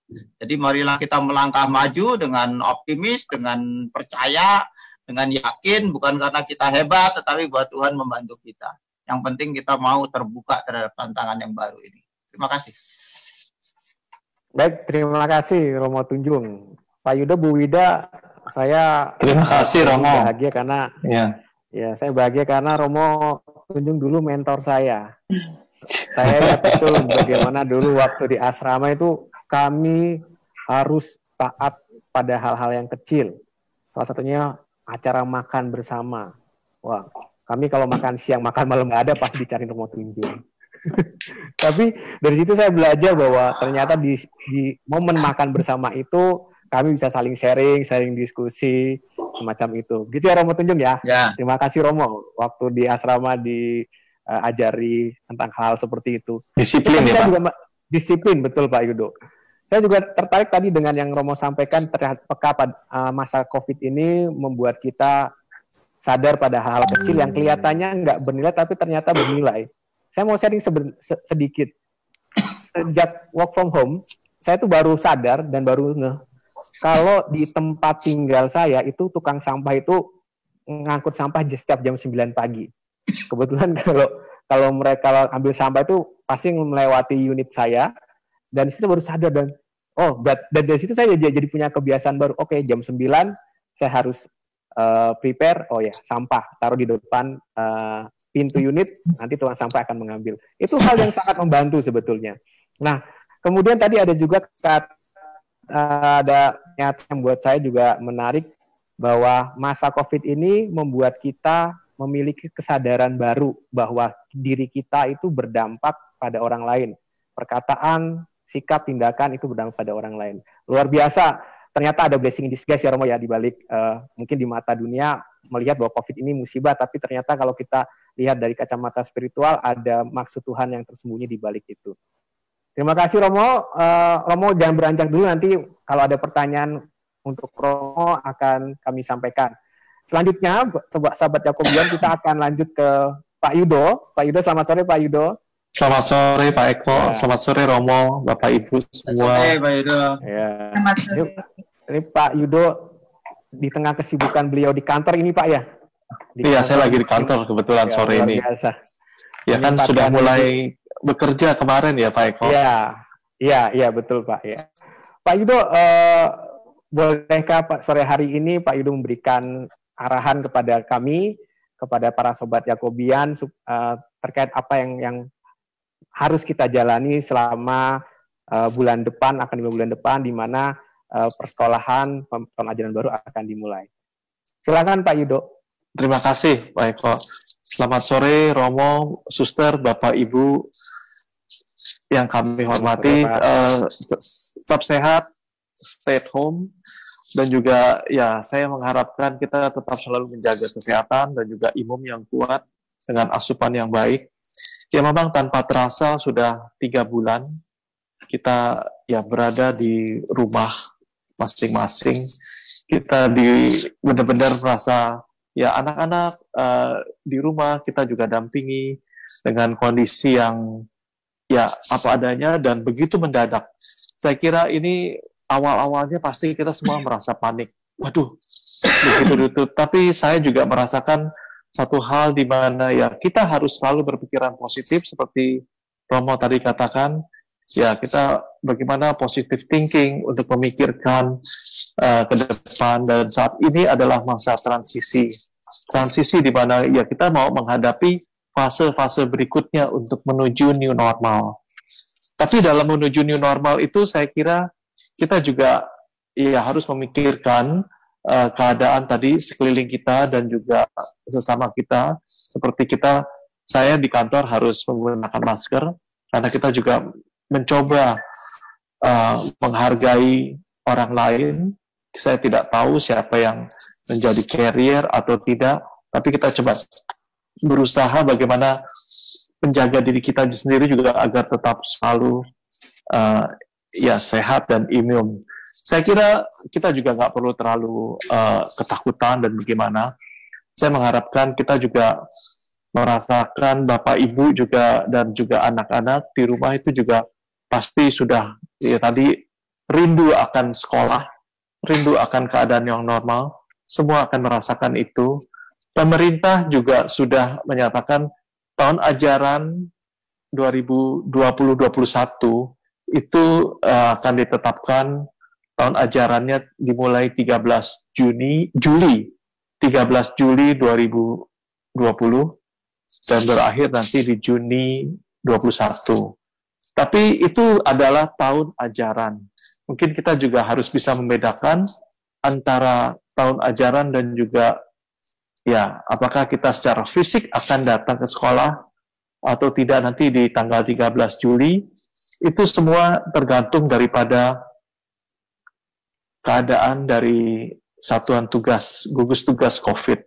Jadi marilah kita melangkah maju dengan optimis, dengan percaya, dengan yakin, bukan karena kita hebat, tetapi buat Tuhan membantu kita. Yang penting kita mau terbuka terhadap tantangan yang baru ini. Terima kasih. Baik, terima kasih Romo Tunjung. Pak Yudo, Bu Wida, saya terima kasih Romo. Bahagia karena saya bahagia karena Romo Tunjung dulu mentor saya. Saya lihat betul bagaimana dulu waktu di asrama itu kami harus taat pada hal-hal yang kecil. Salah satunya acara makan bersama. Wah, kami kalau makan siang, makan malam nggak ada, pasti dicari Romo Tunjung. Tapi dari situ saya belajar bahwa ternyata di momen makan bersama itu kami bisa saling sharing diskusi, semacam itu. Gitu ya Romo Tunjung ya? Ya. Terima kasih Romo, waktu di asrama diajari tentang hal seperti itu. Disiplin ya Pak? Disiplin, betul Pak Yudo. Saya juga tertarik tadi dengan yang Romo sampaikan terhadap peka pada masa COVID ini membuat kita sadar pada hal kecil yang kelihatannya nggak bernilai tapi ternyata bernilai. Saya mau sharing sedikit. Sejak work from home, saya tuh baru sadar dan baru ngeh kalau di tempat tinggal saya itu tukang sampah itu ngangkut sampah setiap jam 9 pagi. Kebetulan kalau mereka ambil sampah itu pasti melewati unit saya. Dan di situ baru sadar dan dari situ saya jadi punya kebiasaan baru. Oke, jam 9 saya harus prepare. Oh ya, sampah taruh di depan pintu unit. Nanti tukang sampah akan mengambil. Itu hal yang sangat membantu sebetulnya. Nah, kemudian tadi ada juga ada nyata yang buat saya juga menarik bahwa masa COVID ini membuat kita memiliki kesadaran baru bahwa diri kita itu berdampak pada orang lain. Perkataan, sikap, tindakan itu berdampak pada orang lain. Luar biasa. Ternyata ada blessing in disguise ya Romo ya, dibalik mungkin di mata dunia melihat bahwa COVID ini musibah, tapi ternyata kalau kita lihat dari kacamata spiritual ada maksud Tuhan yang tersembunyi di balik itu. Terima kasih Romo. Romo jangan beranjak dulu, nanti kalau ada pertanyaan untuk Romo akan kami sampaikan. Selanjutnya, sahabat Yakobian, kita akan lanjut ke Pak Yudo. Pak Yudo, selamat sore Pak Yudo. Selamat sore Pak Eko, selamat sore Romo, Bapak Ibu semua. Selamat sore Pak Yudo. Ya. Ini Pak Yudo di tengah kesibukan beliau di kantor ini Pak ya? Iya, saya lagi di kantor kebetulan ya, sore ini. Biasa. Ya kan sudah mulai bekerja kemarin ya Pak Eko? Iya betul Pak ya. Pak Yudo, bolehkah Pak sore hari ini Pak Yudo memberikan arahan kepada kami, kepada para sobat Yakobian terkait apa yang harus kita jalani selama bulan depan, akan 5 bulan depan, di mana persekolahan tahun ajaran baru akan dimulai. Silakan Pak Yudo. Terima kasih Pak Eko. Selamat sore Romo, Suster, Bapak Ibu yang kami hormati. Tetap sehat, stay at home, Dan juga ya saya mengharapkan kita tetap selalu menjaga kesehatan dan juga imun yang kuat dengan asupan yang baik. Ya memang tanpa terasa sudah 3 bulan kita ya berada di rumah masing-masing. Kita benar-benar merasa ya anak-anak di rumah kita juga dampingi dengan kondisi yang ya apa adanya dan begitu mendadak. Saya kira ini awal-awalnya pasti kita semua merasa panik. Waduh, begitu. Tapi saya juga merasakan satu hal di mana ya kita harus selalu berpikiran positif seperti Romo tadi katakan. Ya kita bagaimana positive thinking untuk memikirkan ke depan, dan saat ini adalah masa transisi di mana ya kita mau menghadapi fase-fase berikutnya untuk menuju new normal. Tapi dalam menuju new normal itu saya kira kita juga ya harus memikirkan keadaan tadi sekeliling kita dan juga sesama kita. Seperti saya di kantor harus menggunakan masker karena kita juga mencoba menghargai orang lain. Saya tidak tahu siapa yang menjadi carrier atau tidak, tapi kita coba berusaha bagaimana menjaga diri kita sendiri juga agar tetap selalu ya sehat dan imun. Saya kira kita juga nggak perlu terlalu ketakutan dan bagaimana. Saya mengharapkan kita juga merasakan Bapak Ibu juga dan juga anak-anak di rumah itu juga pasti sudah ya tadi rindu akan sekolah, rindu akan keadaan yang normal. Semua akan merasakan itu. Pemerintah juga sudah menyatakan tahun ajaran 2020-2021 itu akan ditetapkan tahun ajarannya dimulai 13 Juli 2020 dan berakhir nanti di Juni 21. Tapi itu adalah tahun ajaran. Mungkin kita juga harus bisa membedakan antara tahun ajaran dan juga ya apakah kita secara fisik akan datang ke sekolah atau tidak nanti di tanggal 13 Juli. Itu semua tergantung daripada keadaan dari Satuan Gugus Tugas COVID.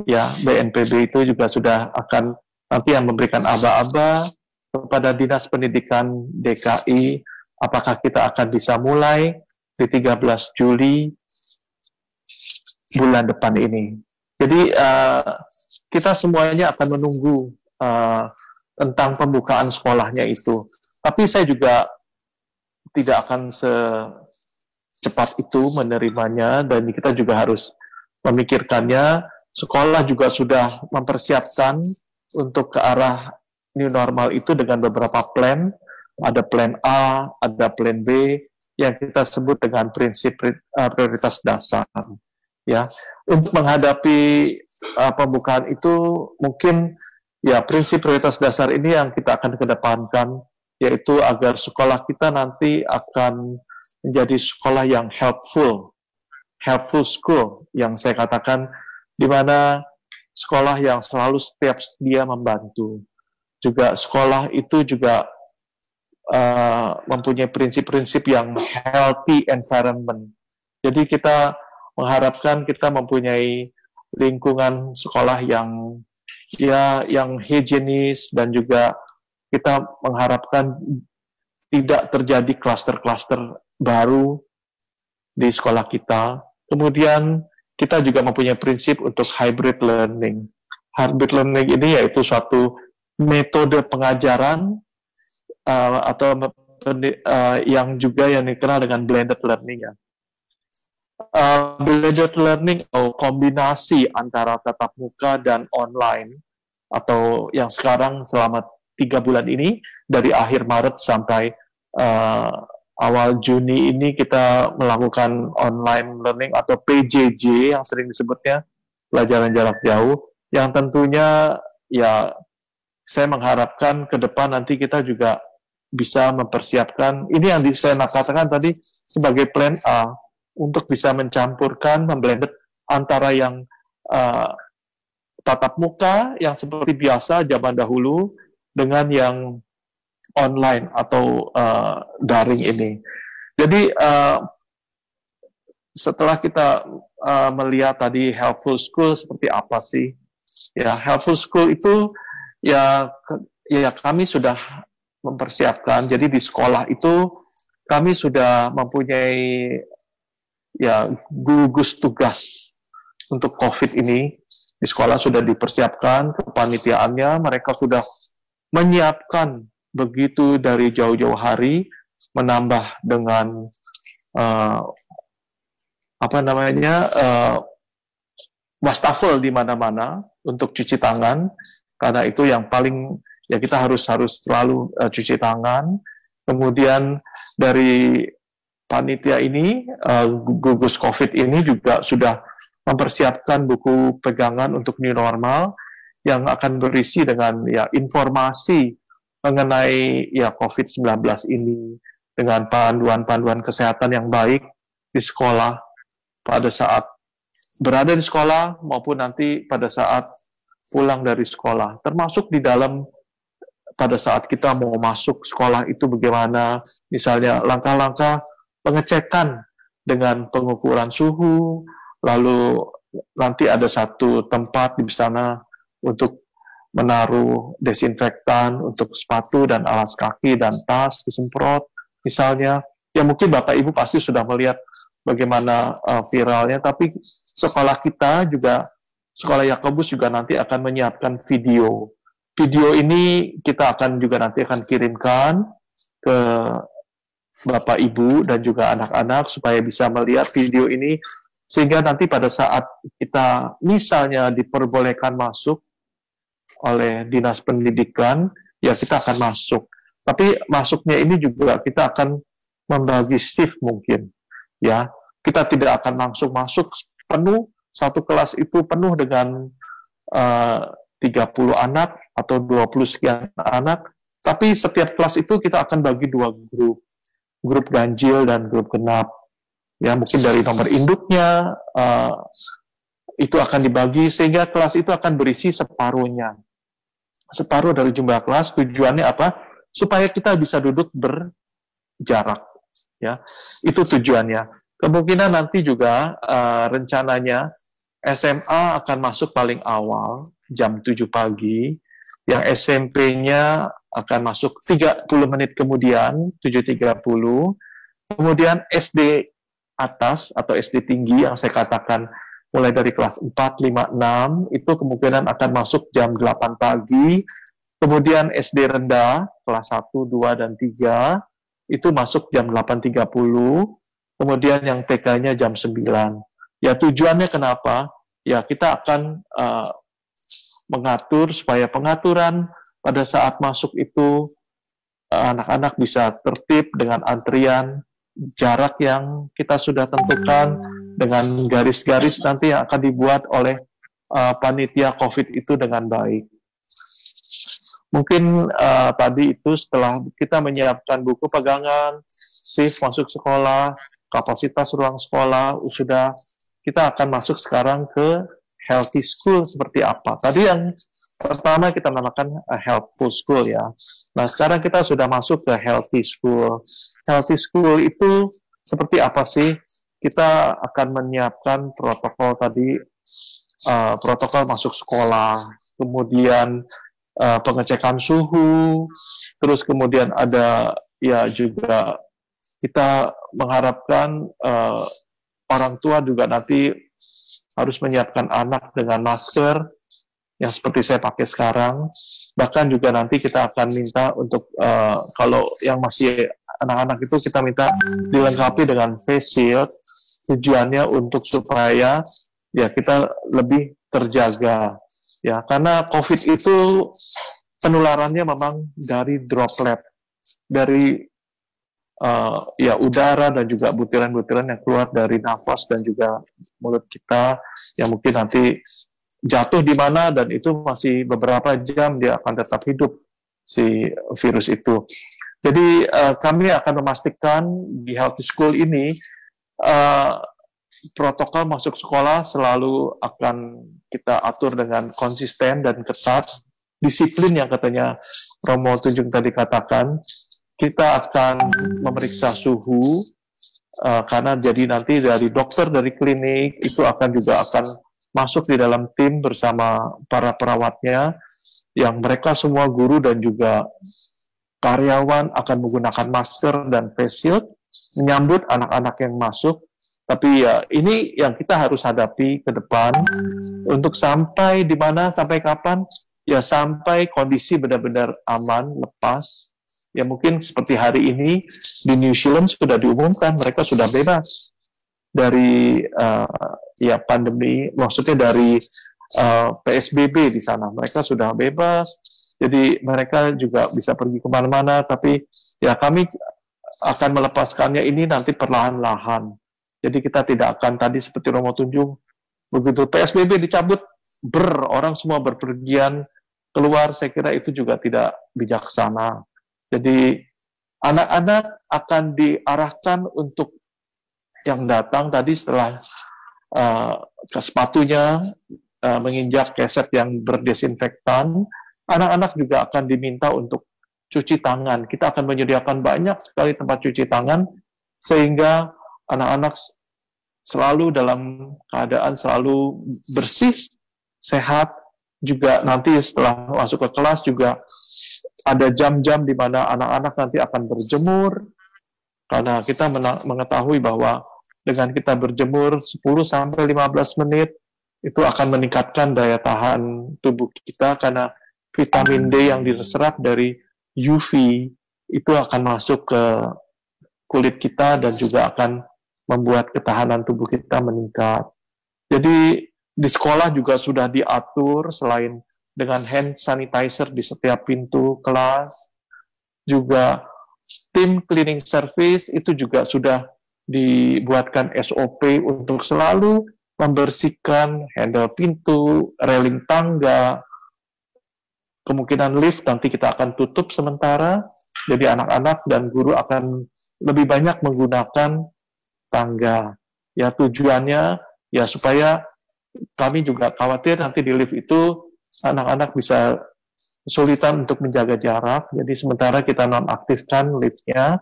Ya, BNPB itu juga sudah akan nanti yang memberikan aba-aba kepada Dinas Pendidikan DKI, apakah kita akan bisa mulai di 13 Juli bulan depan ini. Jadi kita semuanya akan menunggu tentang pembukaan sekolahnya itu. Tapi saya juga tidak akan secepat itu menerimanya, dan kita juga harus memikirkannya. Sekolah juga sudah mempersiapkan untuk ke arah new normal itu dengan beberapa plan. Ada plan A, ada plan B, yang kita sebut dengan prinsip prioritas dasar. Ya, untuk menghadapi pembukaan itu mungkin ya prinsip prioritas dasar ini yang kita akan kedepankan, yaitu agar sekolah kita nanti akan menjadi sekolah yang helpful school, yang saya katakan, di mana sekolah yang selalu setiap dia membantu. Juga sekolah itu juga mempunyai prinsip-prinsip yang healthy environment. Jadi kita mengharapkan kita mempunyai lingkungan sekolah yang higienis, dan juga kita mengharapkan tidak terjadi klaster-klaster baru di sekolah kita. Kemudian kita juga mempunyai prinsip untuk hybrid learning. Hybrid learning ini yaitu suatu metode pengajaran atau yang juga yang dikenal dengan blended learning ya. Blended learning atau kombinasi antara tatap muka dan online, atau yang sekarang selama 3 bulan ini dari akhir Maret sampai awal Juni ini kita melakukan online learning atau PJJ yang sering disebutnya, pelajaran jarak jauh, yang tentunya ya saya mengharapkan ke depan nanti kita juga bisa mempersiapkan ini yang saya katakan tadi sebagai plan A, untuk bisa mencampurkan, memblended antara yang tatap muka yang seperti biasa zaman dahulu dengan yang online atau daring ini. Jadi setelah kita melihat tadi helpful school seperti apa sih? Ya, helpful school itu ya kami sudah mempersiapkan. Jadi di sekolah itu kami sudah mempunyai ya gugus tugas untuk COVID ini. Di sekolah sudah dipersiapkan kepanitiaannya, mereka sudah menyiapkan begitu dari jauh-jauh hari, menambah dengan wastafel di mana-mana untuk cuci tangan, karena itu yang paling ya kita harus selalu cuci tangan. Kemudian dari panitia ini, gugus COVID ini juga sudah mempersiapkan buku pegangan untuk new normal yang akan berisi dengan ya informasi mengenai ya COVID-19 ini, dengan panduan-panduan kesehatan yang baik di sekolah pada saat berada di sekolah maupun nanti pada saat pulang dari sekolah, termasuk di dalam pada saat kita mau masuk sekolah itu bagaimana, misalnya langkah-langkah pengecekan dengan pengukuran suhu, lalu nanti ada satu tempat di sana untuk menaruh desinfektan untuk sepatu dan alas kaki dan tas disemprot misalnya. Ya mungkin Bapak Ibu pasti sudah melihat bagaimana viralnya, tapi sekolah kita juga, sekolah Yakobus juga nanti akan menyiapkan video. Video ini kita akan juga nanti akan kirimkan ke Bapak Ibu dan juga anak-anak supaya bisa melihat video ini, sehingga nanti pada saat kita misalnya diperbolehkan masuk oleh Dinas Pendidikan, ya kita akan masuk. Tapi masuknya ini juga kita akan membagi shift mungkin. Ya, kita tidak akan langsung masuk penuh, satu kelas itu penuh dengan 30 anak atau 20 sekian anak, tapi setiap kelas itu kita akan bagi 2 grup ganjil dan grup genap. Ya, mungkin dari nomor induknya itu akan dibagi sehingga kelas itu akan berisi separuhnya. Separuh dari jumlah kelas, tujuannya apa? Supaya kita bisa duduk berjarak. Ya, itu tujuannya. Kemungkinan nanti juga rencananya SMA akan masuk paling awal jam 7 pagi, yang SMP-nya akan masuk 30 menit kemudian, 7.30, kemudian SD atas atau SD tinggi yang saya katakan mulai dari kelas 4, 5, 6, itu kemungkinan akan masuk jam 8 pagi, kemudian SD rendah, kelas 1, 2, dan 3, itu masuk jam 8.30, kemudian yang TK-nya jam 9. Ya tujuannya kenapa? Ya kita akan mengatur supaya pengaturan pada saat masuk itu anak-anak bisa tertib dengan antrian, jarak yang kita sudah tentukan dengan garis-garis nanti yang akan dibuat oleh panitia COVID itu dengan baik. Mungkin tadi itu setelah kita menyiapkan buku pegangan, shift masuk sekolah, kapasitas ruang sekolah, sudah kita akan masuk sekarang ke healthy school seperti apa. Tadi yang pertama kita namakan helpful school ya. Nah sekarang kita sudah masuk ke healthy school. Healthy school itu seperti apa sih? Kita akan menyiapkan protokol tadi, protokol masuk sekolah, kemudian pengecekan suhu, terus kemudian ada ya juga kita mengharapkan orang tua juga nanti harus menyiapkan anak dengan masker yang seperti saya pakai sekarang. Bahkan juga nanti kita akan minta untuk kalau yang masih anak-anak itu kita minta dilengkapi dengan face shield, tujuannya untuk supaya ya kita lebih terjaga. Ya, karena COVID itu penularannya memang dari droplet, dari ya udara dan juga butiran-butiran yang keluar dari nafas dan juga mulut kita, yang mungkin nanti jatuh di mana dan itu masih beberapa jam dia akan tetap hidup si virus itu. Jadi kami akan memastikan di Healthy School ini protokol masuk sekolah selalu akan kita atur dengan konsisten dan ketat. Disiplin yang katanya Romo Tunjung tadi katakan, kita akan memeriksa suhu karena jadi nanti dari dokter dari klinik itu akan masuk di dalam tim bersama para perawatnya, yang mereka semua guru dan juga karyawan akan menggunakan masker dan face shield menyambut anak-anak yang masuk. Tapi ya ini yang kita harus hadapi ke depan untuk sampai di mana, sampai kapan? Ya sampai kondisi benar-benar aman, lepas. Ya mungkin seperti hari ini di New Zealand sudah diumumkan mereka sudah bebas dari ya pandemi, maksudnya dari PSBB di sana. Mereka sudah bebas, jadi mereka juga bisa pergi kemana-mana, tapi ya kami akan melepaskannya ini nanti perlahan-lahan. Jadi kita tidak akan tadi seperti Romo tunjuk, begitu PSBB dicabut, orang semua berpergian keluar, saya kira itu juga tidak bijaksana. Jadi anak-anak akan diarahkan untuk yang datang tadi setelah ke sepatunya menginjak keset yang berdesinfektan, anak-anak juga akan diminta untuk cuci tangan. Kita akan menyediakan banyak sekali tempat cuci tangan, sehingga anak-anak selalu dalam keadaan selalu bersih, sehat. Juga nanti setelah masuk ke kelas juga ada jam-jam di mana anak-anak nanti akan berjemur, karena kita mengetahui bahwa dengan kita berjemur 10-15 menit itu akan meningkatkan daya tahan tubuh kita, karena vitamin D yang diserap dari UV itu akan masuk ke kulit kita dan juga akan membuat ketahanan tubuh kita meningkat. Jadi di sekolah juga sudah diatur, selain dengan hand sanitizer di setiap pintu kelas, juga tim cleaning service itu juga sudah dibuatkan SOP untuk selalu membersihkan handle pintu, railing tangga, kemungkinan lift nanti kita akan tutup sementara, jadi anak-anak dan guru akan lebih banyak menggunakan tangga. Ya tujuannya ya supaya kami juga khawatir nanti di lift itu anak-anak bisa kesulitan untuk menjaga jarak, jadi sementara kita nonaktifkan liftnya.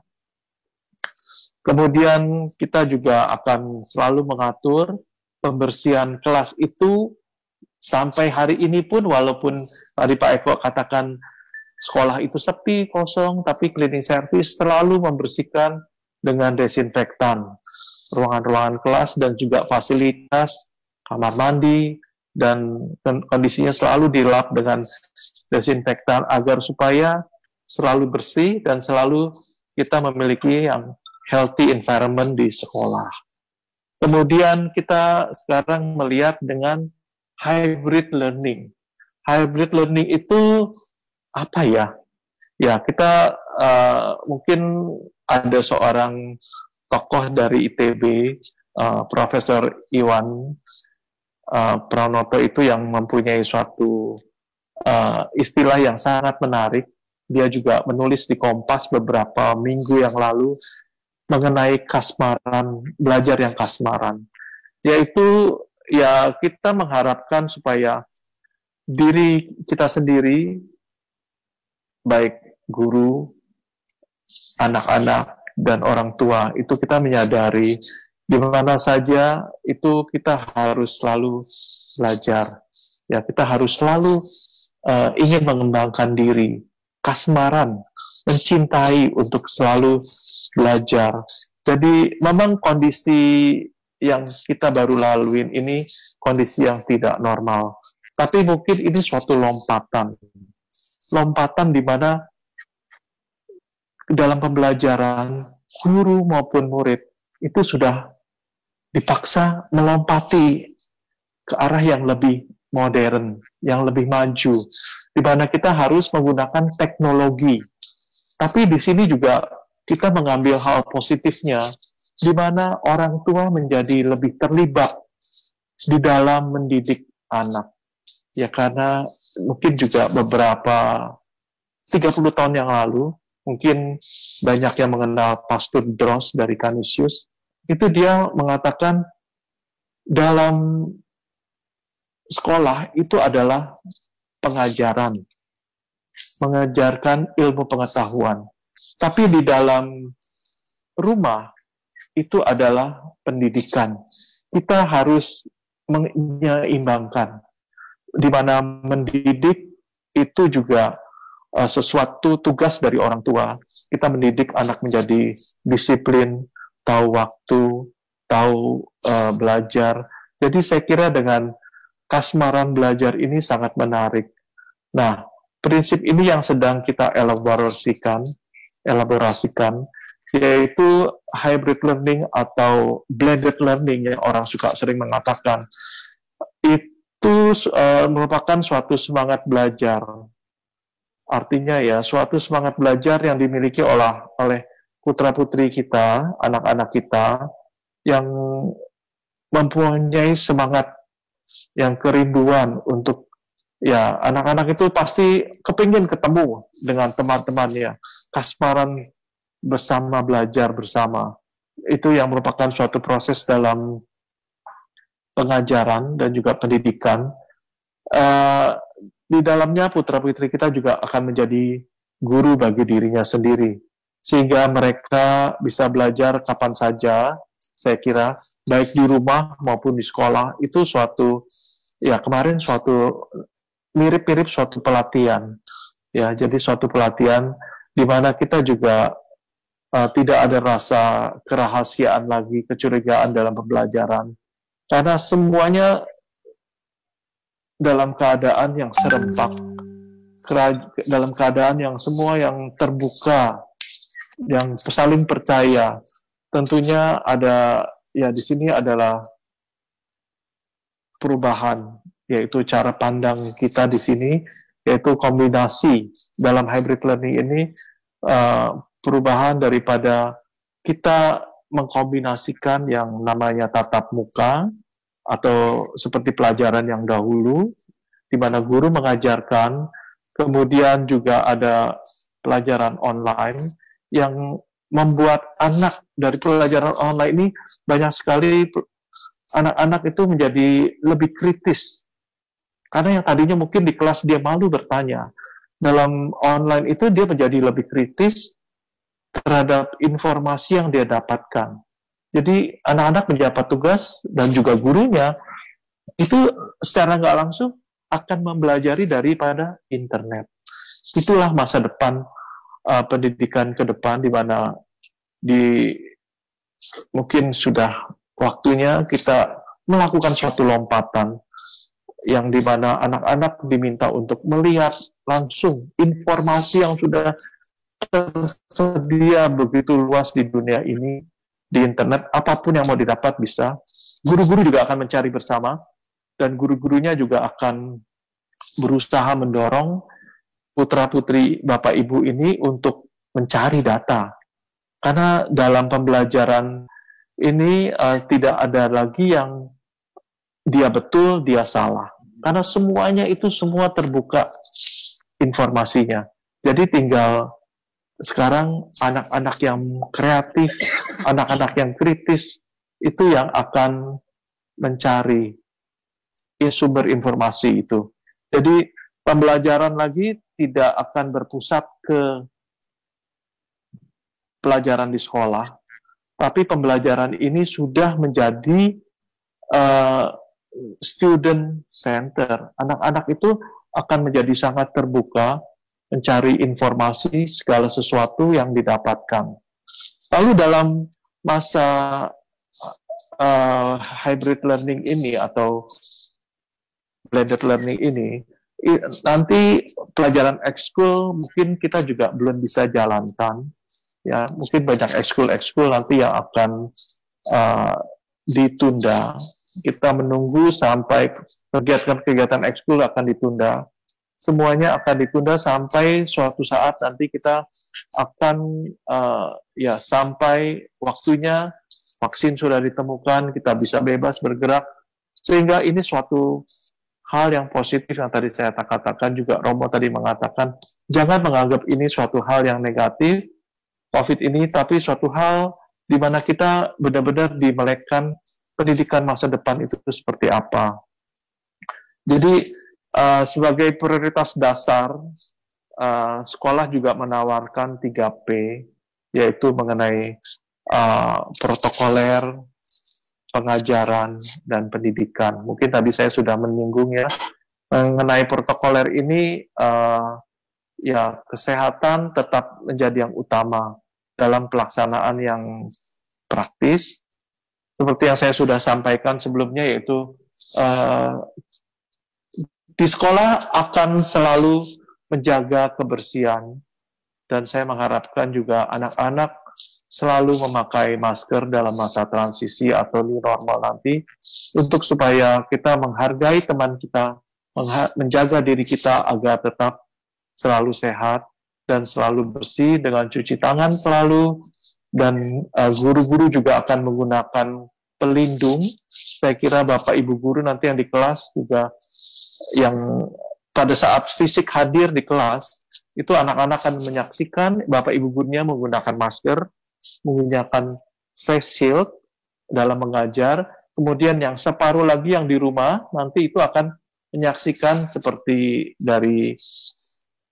Kemudian kita juga akan selalu mengatur pembersihan kelas itu sampai hari ini pun, walaupun tadi Pak Eko katakan sekolah itu sepi, kosong, tapi cleaning service selalu membersihkan dengan desinfektan ruangan-ruangan kelas dan juga fasilitas kamar mandi, dan kondisinya selalu dilap dengan desinfektan agar supaya selalu bersih dan selalu kita memiliki yang healthy environment di sekolah. Kemudian kita sekarang melihat dengan hybrid learning. Hybrid learning itu apa ya? Ya, kita mungkin ada seorang tokoh dari ITB, Profesor Iwan Pranoto itu yang mempunyai suatu istilah yang sangat menarik. Dia juga menulis di Kompas beberapa minggu yang lalu mengenai kasmaran, belajar yang kasmaran. Yaitu ya kita mengharapkan supaya diri kita sendiri, baik guru, anak-anak, dan orang tua, itu kita menyadari di mana saja itu kita harus selalu belajar. Ya, kita harus selalu ingin mengembangkan diri, kasmaran, mencintai untuk selalu belajar. Jadi memang kondisi yang kita baru laluin ini kondisi yang tidak normal. Tapi mungkin ini suatu lompatan. Lompatan di mana dalam pembelajaran guru maupun murid itu sudah dipaksa melompati ke arah yang lebih modern, yang lebih maju, di mana kita harus menggunakan teknologi. Tapi di sini juga kita mengambil hal positifnya, di mana orang tua menjadi lebih terlibat di dalam mendidik anak. Ya karena mungkin juga beberapa 30 tahun yang lalu, mungkin banyak yang mengenal Pastor Dross dari Canisius, itu dia mengatakan dalam sekolah itu adalah pengajaran, mengajarkan ilmu pengetahuan. Tapi di dalam rumah itu adalah pendidikan. Kita harus menyeimbangkan, di mana mendidik itu juga sesuatu tugas dari orang tua. Kita mendidik anak menjadi disiplin, tahu waktu, tahu belajar. Jadi saya kira dengan kasmaran belajar ini sangat menarik. Nah, prinsip ini yang sedang kita elaborasikan, yaitu hybrid learning atau blended learning yang orang sering mengatakan. Itu merupakan suatu semangat belajar. Artinya ya, suatu semangat belajar yang dimiliki oleh putra-putri kita, anak-anak kita, yang mempunyai semangat yang kerinduan untuk, ya, anak-anak itu pasti kepingin ketemu dengan teman-temannya, kasmaran bersama, belajar bersama. Itu yang merupakan suatu proses dalam pengajaran dan juga pendidikan. Di dalamnya putra-putri kita juga akan menjadi guru bagi dirinya sendiri, sehingga mereka bisa belajar kapan saja. Saya kira baik di rumah maupun di sekolah itu suatu, ya, kemarin suatu mirip-mirip suatu pelatihan, ya. Jadi suatu pelatihan di mana kita juga tidak ada rasa kerahasiaan lagi, kecurigaan dalam pembelajaran, karena semuanya dalam keadaan yang serempak, dalam keadaan yang semua yang terbuka, yang saling percaya. Tentunya ada, ya, di sini adalah perubahan, yaitu cara pandang kita di sini, yaitu kombinasi dalam hybrid learning ini, perubahan daripada kita mengkombinasikan yang namanya tatap muka, atau seperti pelajaran yang dahulu, di mana guru mengajarkan, kemudian juga ada pelajaran online, yang membuat anak dari pelajaran online ini banyak sekali anak-anak itu menjadi lebih kritis. Karena yang tadinya mungkin di kelas dia malu bertanya, dalam online itu dia menjadi lebih kritis terhadap informasi yang dia dapatkan. Jadi anak-anak mendapat tugas dan juga gurunya itu secara nggak langsung akan mempelajari daripada internet. Itulah masa depan pendidikan ke depan, di mana mungkin sudah waktunya kita melakukan suatu lompatan yang di mana anak-anak diminta untuk melihat langsung informasi yang sudah tersedia begitu luas di dunia ini. Di internet, apapun yang mau didapat bisa. Guru-guru juga akan mencari bersama, dan guru-gurunya juga akan berusaha mendorong putra-putri Bapak Ibu ini untuk mencari data. Karena dalam pembelajaran ini tidak ada lagi yang dia betul, dia salah. Karena semuanya itu semua terbuka informasinya. Jadi tinggal sekarang anak-anak yang kreatif, anak-anak yang kritis, itu yang akan mencari sumber informasi itu. Jadi pembelajaran lagi tidak akan berpusat ke pelajaran di sekolah, tapi pembelajaran ini sudah menjadi student center. Anak-anak itu akan menjadi sangat terbuka, mencari informasi segala sesuatu yang didapatkan. Lalu dalam masa hybrid learning ini atau blended learning ini, nanti pelajaran ekskul mungkin kita juga belum bisa jalankan. Ya, mungkin banyak ekskul nanti yang akan ditunda. Kita menunggu sampai kegiatan ekskul akan ditunda. Semuanya akan ditunda sampai suatu saat nanti kita akan sampai waktunya vaksin sudah ditemukan, kita bisa bebas bergerak, sehingga ini suatu hal yang positif yang tadi saya katakan, juga Romo tadi mengatakan, jangan menganggap ini suatu hal yang negatif, COVID ini, tapi suatu hal di mana kita benar-benar dimelekkan pendidikan masa depan itu seperti apa. Jadi sebagai prioritas dasar, sekolah juga menawarkan 3P, yaitu mengenai protokoler, pengajaran, dan pendidikan. Mungkin tadi saya sudah menyinggung ya, mengenai protokoler ini, ya kesehatan tetap menjadi yang utama dalam pelaksanaan yang praktis. Seperti yang saya sudah sampaikan sebelumnya, yaitu di sekolah akan selalu menjaga kebersihan, dan saya mengharapkan juga anak-anak selalu memakai masker dalam masa transisi atau new normal nanti, untuk supaya kita menghargai teman kita, menjaga diri kita agar tetap selalu sehat dan selalu bersih dengan cuci tangan selalu, dan guru-guru juga akan menggunakan pelindung. Saya kira Bapak Ibu guru nanti yang di kelas juga, yang pada saat fisik hadir di kelas, itu anak-anak akan menyaksikan Bapak Ibu gurunya menggunakan masker, menggunakan face shield dalam mengajar. Kemudian yang separuh lagi yang di rumah, nanti itu akan menyaksikan seperti dari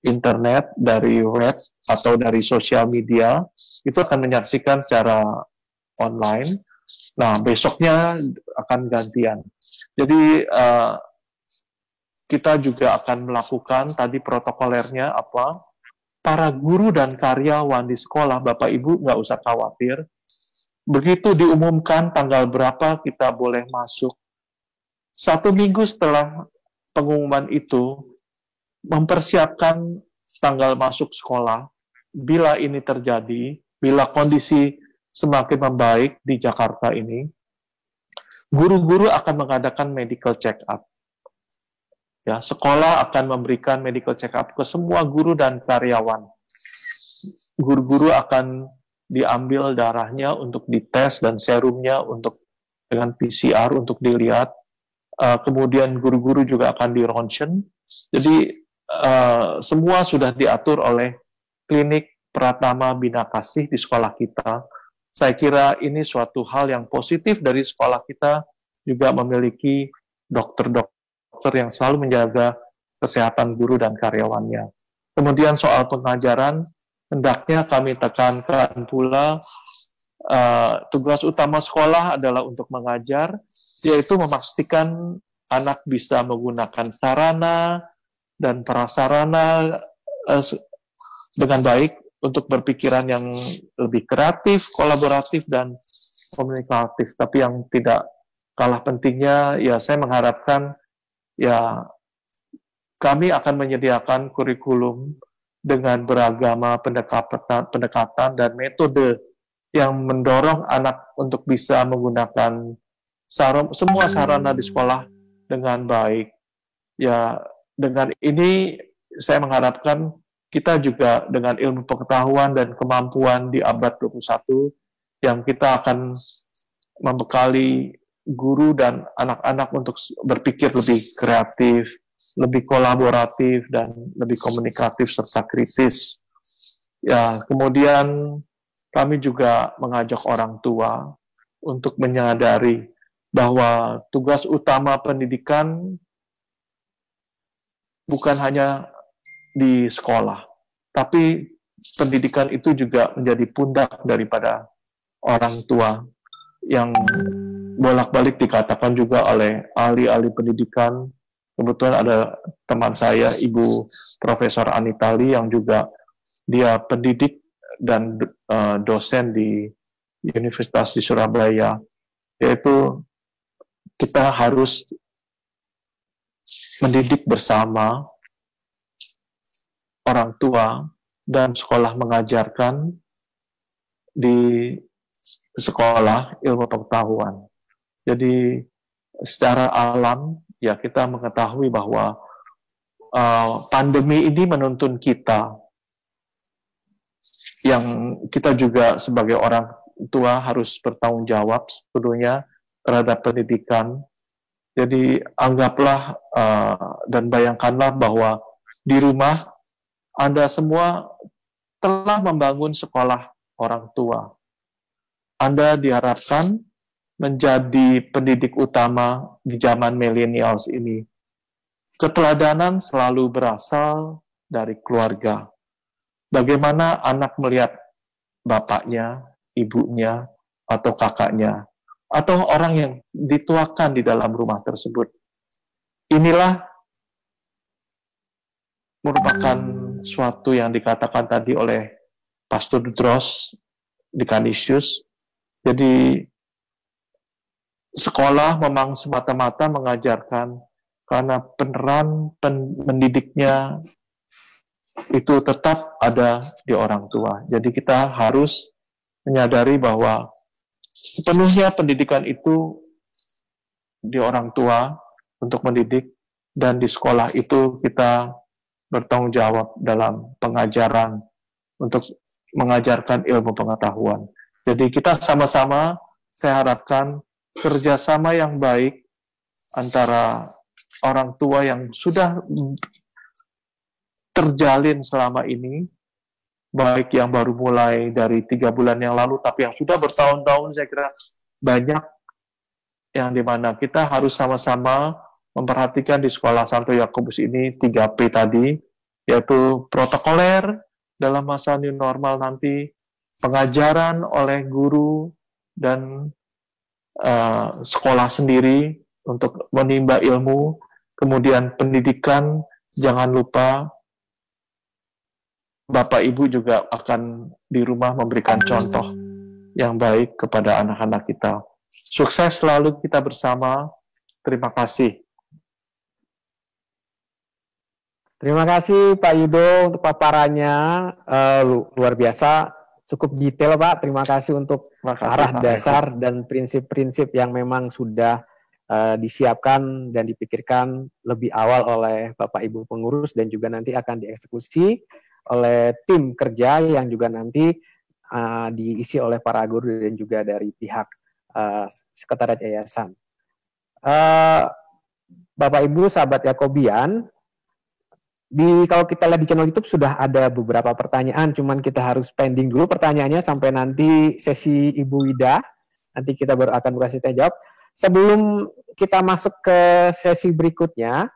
internet, dari web, atau dari sosial media, itu akan menyaksikan secara online. Nah, besoknya akan gantian. Jadi, kita juga akan melakukan tadi protokolernya apa, para guru dan karyawan di sekolah, Bapak Ibu nggak usah khawatir, begitu diumumkan tanggal berapa kita boleh masuk, 1 minggu setelah pengumuman itu, mempersiapkan tanggal masuk sekolah. Bila ini terjadi, bila kondisi semakin membaik di Jakarta ini, guru-guru akan mengadakan medical check-up. Ya, sekolah akan memberikan medical check-up ke semua guru dan karyawan. Guru-guru akan diambil darahnya untuk dites dan serumnya untuk dengan PCR untuk dilihat. Kemudian guru-guru juga akan di ronsen. Jadi semua sudah diatur oleh klinik Pratama Bina Kasih di sekolah kita. Saya kira ini suatu hal yang positif dari sekolah kita, juga memiliki dokter-dokter yang selalu menjaga kesehatan guru dan karyawannya. Kemudian soal pengajaran, hendaknya kami tekankan pula, tugas utama sekolah adalah untuk mengajar, yaitu memastikan anak bisa menggunakan sarana dan prasarana dengan baik untuk berpikiran yang lebih kreatif, kolaboratif, dan komunikatif. Tapi yang tidak kalah pentingnya, ya saya mengharapkan ya kami akan menyediakan kurikulum dengan beragama pendekatan dan metode yang mendorong anak untuk bisa menggunakan semua sarana di sekolah dengan baik. Ya, dengan ini saya mengharapkan kita juga dengan ilmu pengetahuan dan kemampuan di abad 21 yang kita akan membekali guru dan anak-anak untuk berpikir lebih kreatif, lebih kolaboratif, dan lebih komunikatif serta kritis. Ya, kemudian kami juga mengajak orang tua untuk menyadari bahwa tugas utama pendidikan bukan hanya di sekolah, tapi pendidikan itu juga menjadi pundak daripada orang tua, yang bolak-balik dikatakan juga oleh ahli-ahli pendidikan. Kebetulan ada teman saya, Ibu Profesor Anitali, yang juga dia pendidik dan dosen di Universitas di Surabaya, yaitu kita harus mendidik bersama, orang tua dan sekolah mengajarkan di sekolah ilmu pengetahuan. Jadi secara alam ya kita mengetahui bahwa pandemi ini menuntun kita, yang kita juga sebagai orang tua harus bertanggung jawab sepenuhnya terhadap pendidikan. Jadi anggaplah dan bayangkanlah bahwa di rumah Anda semua telah membangun sekolah orang tua. Anda diharapkan menjadi pendidik utama di zaman millennials ini. Keteladanan selalu berasal dari keluarga. Bagaimana anak melihat bapaknya, ibunya, atau kakaknya, atau orang yang dituakan di dalam rumah tersebut. Inilah merupakan suatu yang dikatakan tadi oleh Pastor Dros di Canisius. Jadi sekolah memang semata-mata mengajarkan, karena peran mendidiknya itu tetap ada di orang tua. Jadi kita harus menyadari bahwa sepenuhnya pendidikan itu di orang tua untuk mendidik, dan di sekolah itu kita bertanggung jawab dalam pengajaran untuk mengajarkan ilmu pengetahuan. Jadi kita sama-sama, saya harapkan kerjasama yang baik antara orang tua yang sudah terjalin selama ini, baik yang baru mulai dari 3 bulan yang lalu, tapi yang sudah bertahun-tahun, saya kira banyak yang dimana kita harus sama-sama memperhatikan di sekolah Santo Yakobus ini 3P tadi, yaitu protokoler dalam masa new normal nanti, pengajaran oleh guru dan sekolah sendiri untuk menimba ilmu, kemudian pendidikan, jangan lupa Bapak Ibu juga akan di rumah memberikan contoh yang baik kepada anak-anak kita. Sukses selalu kita bersama. Terima kasih. Terima kasih Pak Yudo untuk paparannya, luar biasa, cukup detail Pak. Terima kasih untuk arah dasar dan prinsip-prinsip yang memang sudah disiapkan dan dipikirkan lebih awal oleh Bapak Ibu pengurus, dan juga nanti akan dieksekusi oleh tim kerja yang juga nanti diisi oleh para guru dan juga dari pihak sekretariat yayasan. Bapak Ibu sahabat Yakobian, kalau kita lihat di channel YouTube sudah ada beberapa pertanyaan, cuman kita harus pending dulu pertanyaannya sampai nanti sesi Ibu Wida, nanti kita baru akan kasih tanya jawab. Sebelum kita masuk ke sesi berikutnya,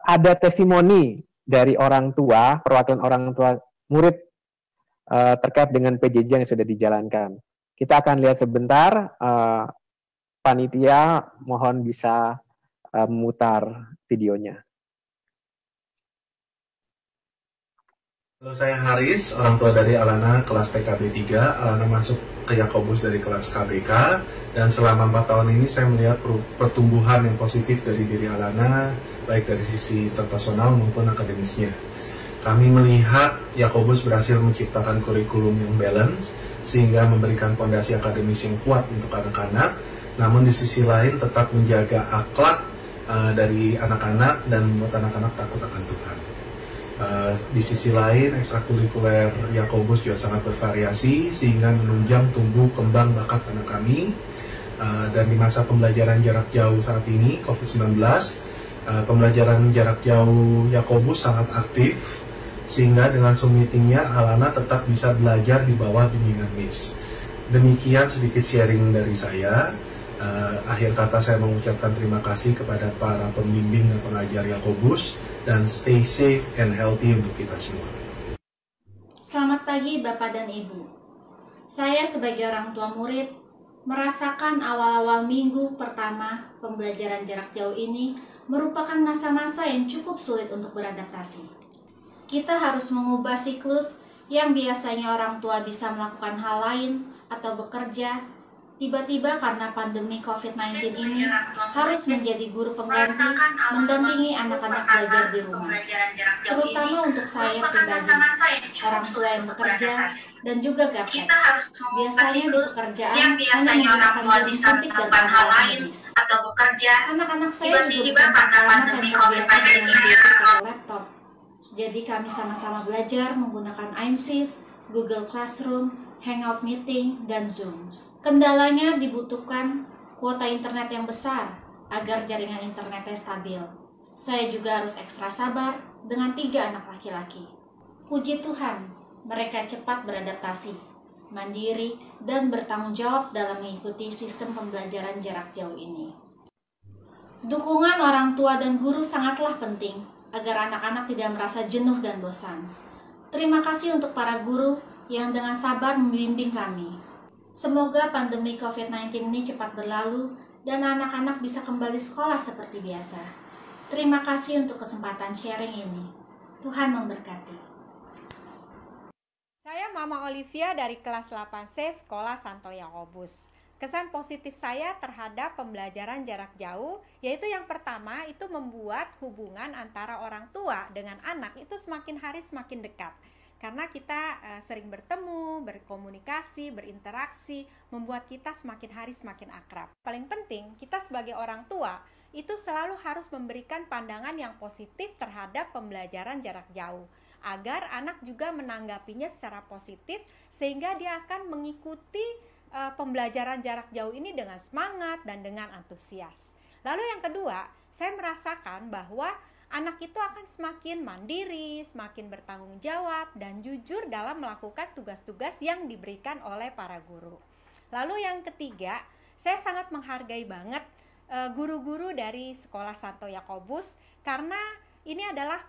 ada testimoni dari orang tua, perwakilan orang tua murid terkait dengan PJJ yang sudah dijalankan. Kita akan lihat sebentar, panitia mohon bisa memutar videonya. Halo, saya Haris, orang tua dari Alana kelas TKB 3. Alana masuk ke Yakobus dari kelas KBK, dan selama 4 tahun ini saya melihat pertumbuhan yang positif dari diri Alana, baik dari sisi interpersonal maupun akademisnya. Kami melihat Yakobus berhasil menciptakan kurikulum yang balance, sehingga memberikan fondasi akademis yang kuat untuk anak-anak, namun di sisi lain tetap menjaga akhlak dari anak-anak dan membuat anak-anak takut akan Tuhan. Di sisi lain, ekstrakurikuler Yakobus juga sangat bervariasi sehingga menunjang tumbuh kembang bakat anak kami. Dan di masa pembelajaran jarak jauh saat ini, COVID-19, pembelajaran jarak jauh Yakobus sangat aktif, sehingga dengan Zoom meetingnya Alana tetap bisa belajar di bawah bimbingan Miss. Demikian sedikit sharing dari saya. Akhir kata saya mengucapkan terima kasih kepada para pembimbing dan pengajar Yakobus, dan stay safe and healthy untuk kita semua. Selamat pagi Bapak dan Ibu. Saya sebagai orang tua murid merasakan awal-awal minggu pertama pembelajaran jarak jauh ini merupakan masa-masa yang cukup sulit untuk beradaptasi. Kita harus mengubah siklus yang biasanya orang tua bisa melakukan hal lain atau bekerja, tiba-tiba karena pandemi COVID-19 ini harus menjadi guru pengganti mendampingi anak-anak belajar di rumah. Terutama untuk saya pribadi, orang tua yang bekerja dan juga gaptek. Biasanya di pekerjaan hanya menggunakan jarum suntik dan alat medis. Anak-anak saya juga bukan anak yang terbiasa dengan gadget atau laptop. Jadi kami sama-sama belajar menggunakan IMSIS, Google Classroom, Hangout Meeting, dan Zoom. Kendalanya dibutuhkan kuota internet yang besar agar jaringan internetnya stabil. Saya juga harus ekstra sabar dengan 3 anak laki-laki. Puji Tuhan, mereka cepat beradaptasi, mandiri, dan bertanggung jawab dalam mengikuti sistem pembelajaran jarak jauh ini. Dukungan orang tua dan guru sangatlah penting agar anak-anak tidak merasa jenuh dan bosan. Terima kasih untuk para guru yang dengan sabar membimbing kami. Semoga pandemi COVID-19 ini cepat berlalu dan anak-anak bisa kembali sekolah seperti biasa. Terima kasih untuk kesempatan sharing ini. Tuhan memberkati. Saya Mama Olivia dari kelas 8C Sekolah Santo Yakobus. Kesan positif saya terhadap pembelajaran jarak jauh, yaitu yang pertama itu membuat hubungan antara orang tua dengan anak itu semakin hari semakin dekat. Karena kita sering bertemu, berkomunikasi, berinteraksi, membuat kita semakin hari semakin akrab. Paling penting, kita sebagai orang tua itu selalu harus memberikan pandangan yang positif terhadap pembelajaran jarak jauh, agar anak juga menanggapinya secara positif sehingga dia akan mengikuti pembelajaran jarak jauh ini dengan semangat dan dengan antusias. Lalu yang kedua, saya merasakan bahwa anak itu akan semakin mandiri, semakin bertanggung jawab dan jujur dalam melakukan tugas-tugas yang diberikan oleh para guru. Lalu yang ketiga, saya sangat menghargai banget guru-guru dari Sekolah Santo Yakobus karena ini adalah